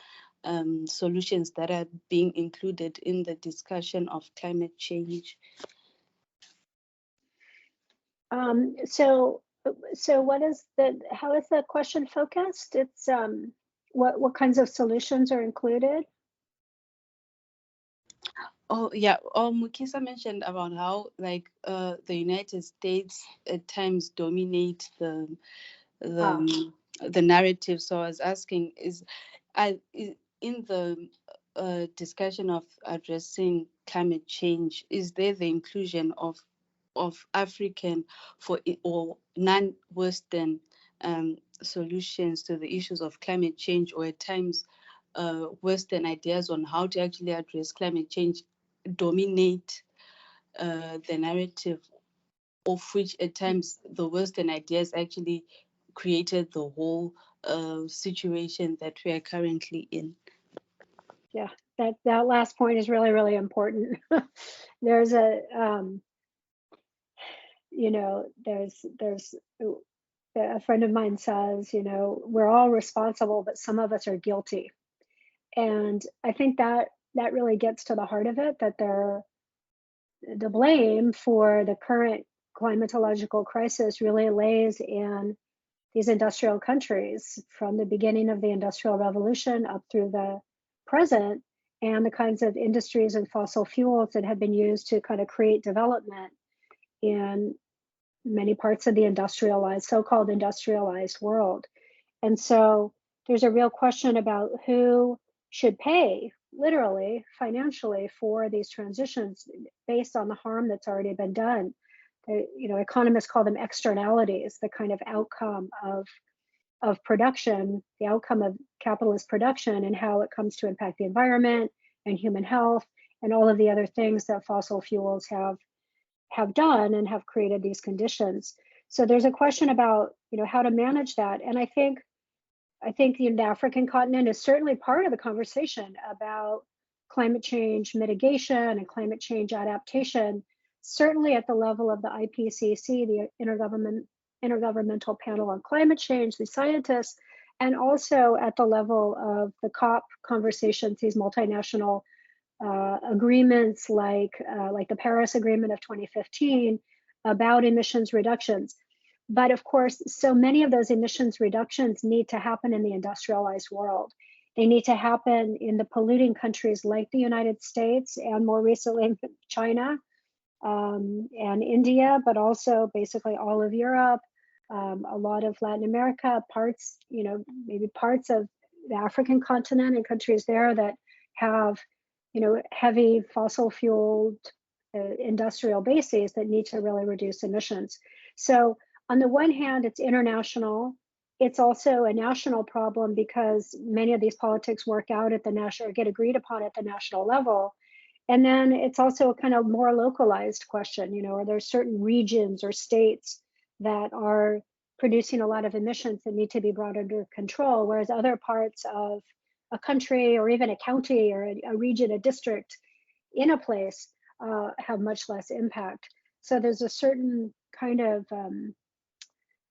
solutions that are being included in the discussion of climate change? So how is the question focused? It's what kinds of solutions are included? Oh yeah, Mukisa mentioned about how like the United States at times dominate the narrative. So I was asking, in the discussion of addressing climate change, is there the inclusion of African or non-Western solutions to the issues of climate change, or at times Western ideas on how to actually address climate change dominate the narrative? of which at times the Western ideas actually created the whole situation that we are currently in. Yeah, that last point is really, really important. There's a, there's a friend of mine says, we're all responsible, but some of us are guilty. And I think that really gets to the heart of it, that the blame for the current climatological crisis really lays in these industrial countries from the beginning of the Industrial Revolution up through the present, and the kinds of industries and fossil fuels that have been used to kind of create development in many parts of the so-called industrialized world. And so there's a real question about who should pay, literally, financially, for these transitions based on the harm that's already been done. Economists call them externalities, the kind of outcome of production, the outcome of capitalist production, and how it comes to impact the environment and human health and all of the other things that fossil fuels have done and have created these conditions. So there's a question about how to manage that. And I think the African continent is certainly part of the conversation about climate change mitigation and climate change adaptation, certainly at the level of the IPCC, the Intergovernmental Panel on Climate Change, the scientists, and also at the level of the COP conversations, these multinational agreements like the Paris Agreement of 2015 about emissions reductions. But of course, so many of those emissions reductions need to happen in the industrialized world. They need to happen in the polluting countries like the United States and more recently China and India, but also basically all of Europe, a lot of Latin America, maybe parts of the African continent and countries there that have, heavy fossil fueled industrial bases that need to really reduce emissions. So on the one hand, it's international. It's also a national problem because many of these politics work out at the national or get agreed upon at the national level. And then it's also a kind of more localized question, are there certain regions or states that are producing a lot of emissions that need to be brought under control, whereas other parts of a country or even a county or a region, a district in a place have much less impact. So there's a certain kind of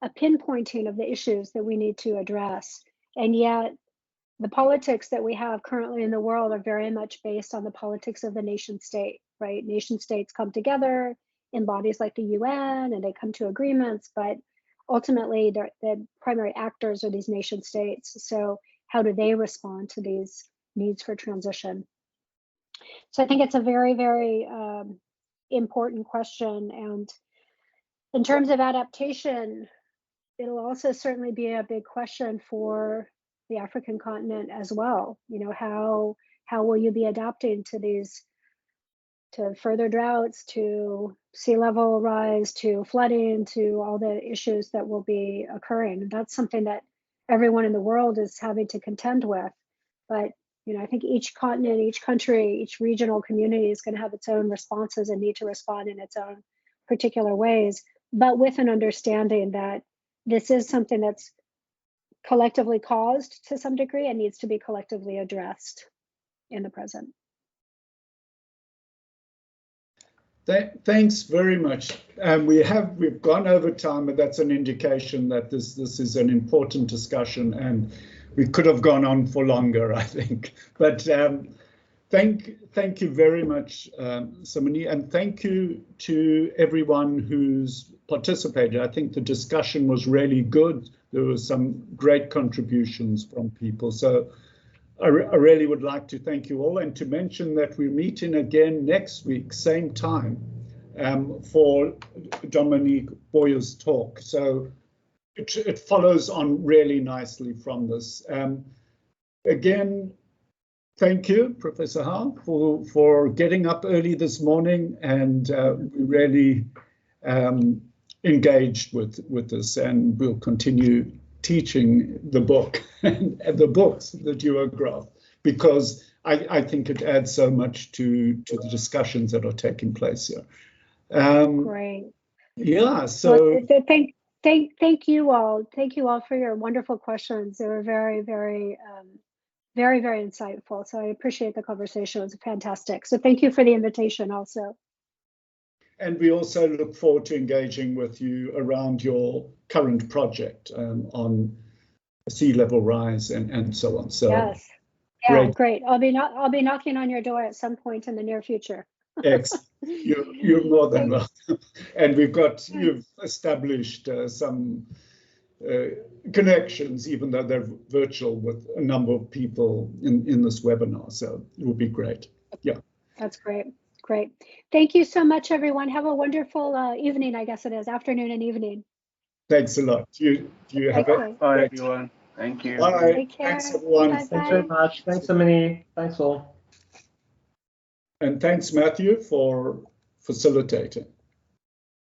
a pinpointing of the issues that we need to address. And yet the politics that we have currently in the world are very much based on the politics of the nation state, right? Nation states come together in bodies like the UN and they come to agreements, but ultimately the primary actors are these nation states. So how do they respond to these needs for transition? So I think it's a very, very important question. And in terms of adaptation, it'll also certainly be a big question for the African continent as well. How will you be adapting to further droughts, to sea level rise, to flooding, to all the issues that will be occurring? That's something that everyone in the world is having to contend with. But I think each continent, each country, each regional community is going to have its own responses and need to respond in its own particular ways, but with an understanding that this is something that's collectively caused to some degree and needs to be collectively addressed in the present. Thanks very much. We've gone over time, but that's an indication that this is an important discussion, and we could have gone on for longer, I think. But thank you very much, Cymene, and thank you to everyone who's participated. I think the discussion was really good. There were some great contributions from people. So I really would like to thank you all and to mention that we're meeting again next week, same time, for Dominique Boyer's talk. So it follows on really nicely from this. Again, thank you, Professor Howe, for getting up early this morning and really engaged with this, and we'll continue teaching the book and the books, the duograph, because I think it adds so much to the discussions that are taking place here. Great. Yeah, so well, thank you all. Thank you all for your wonderful questions. They were very, very, very, very insightful. So I appreciate the conversation. It was fantastic. So thank you for the invitation also. And we also look forward to engaging with you around your current project on sea level rise and so on. So yes, yeah, great. I'll be knocking on your door at some point in the near future. Excellent. You're more than welcome. And you've established some connections, even though they're virtual, with a number of people in this webinar. So it will be great. Yeah. That's great. Great. Thank you so much, everyone. Have a wonderful evening, I guess it is, afternoon and evening. Thanks a lot. You have it. Bye, everyone. Thank you. Bye. Take care. Thanks, everyone. Bye-bye. Thanks very much. Thanks, Cymene. Thanks all. And thanks, Matthew, for facilitating.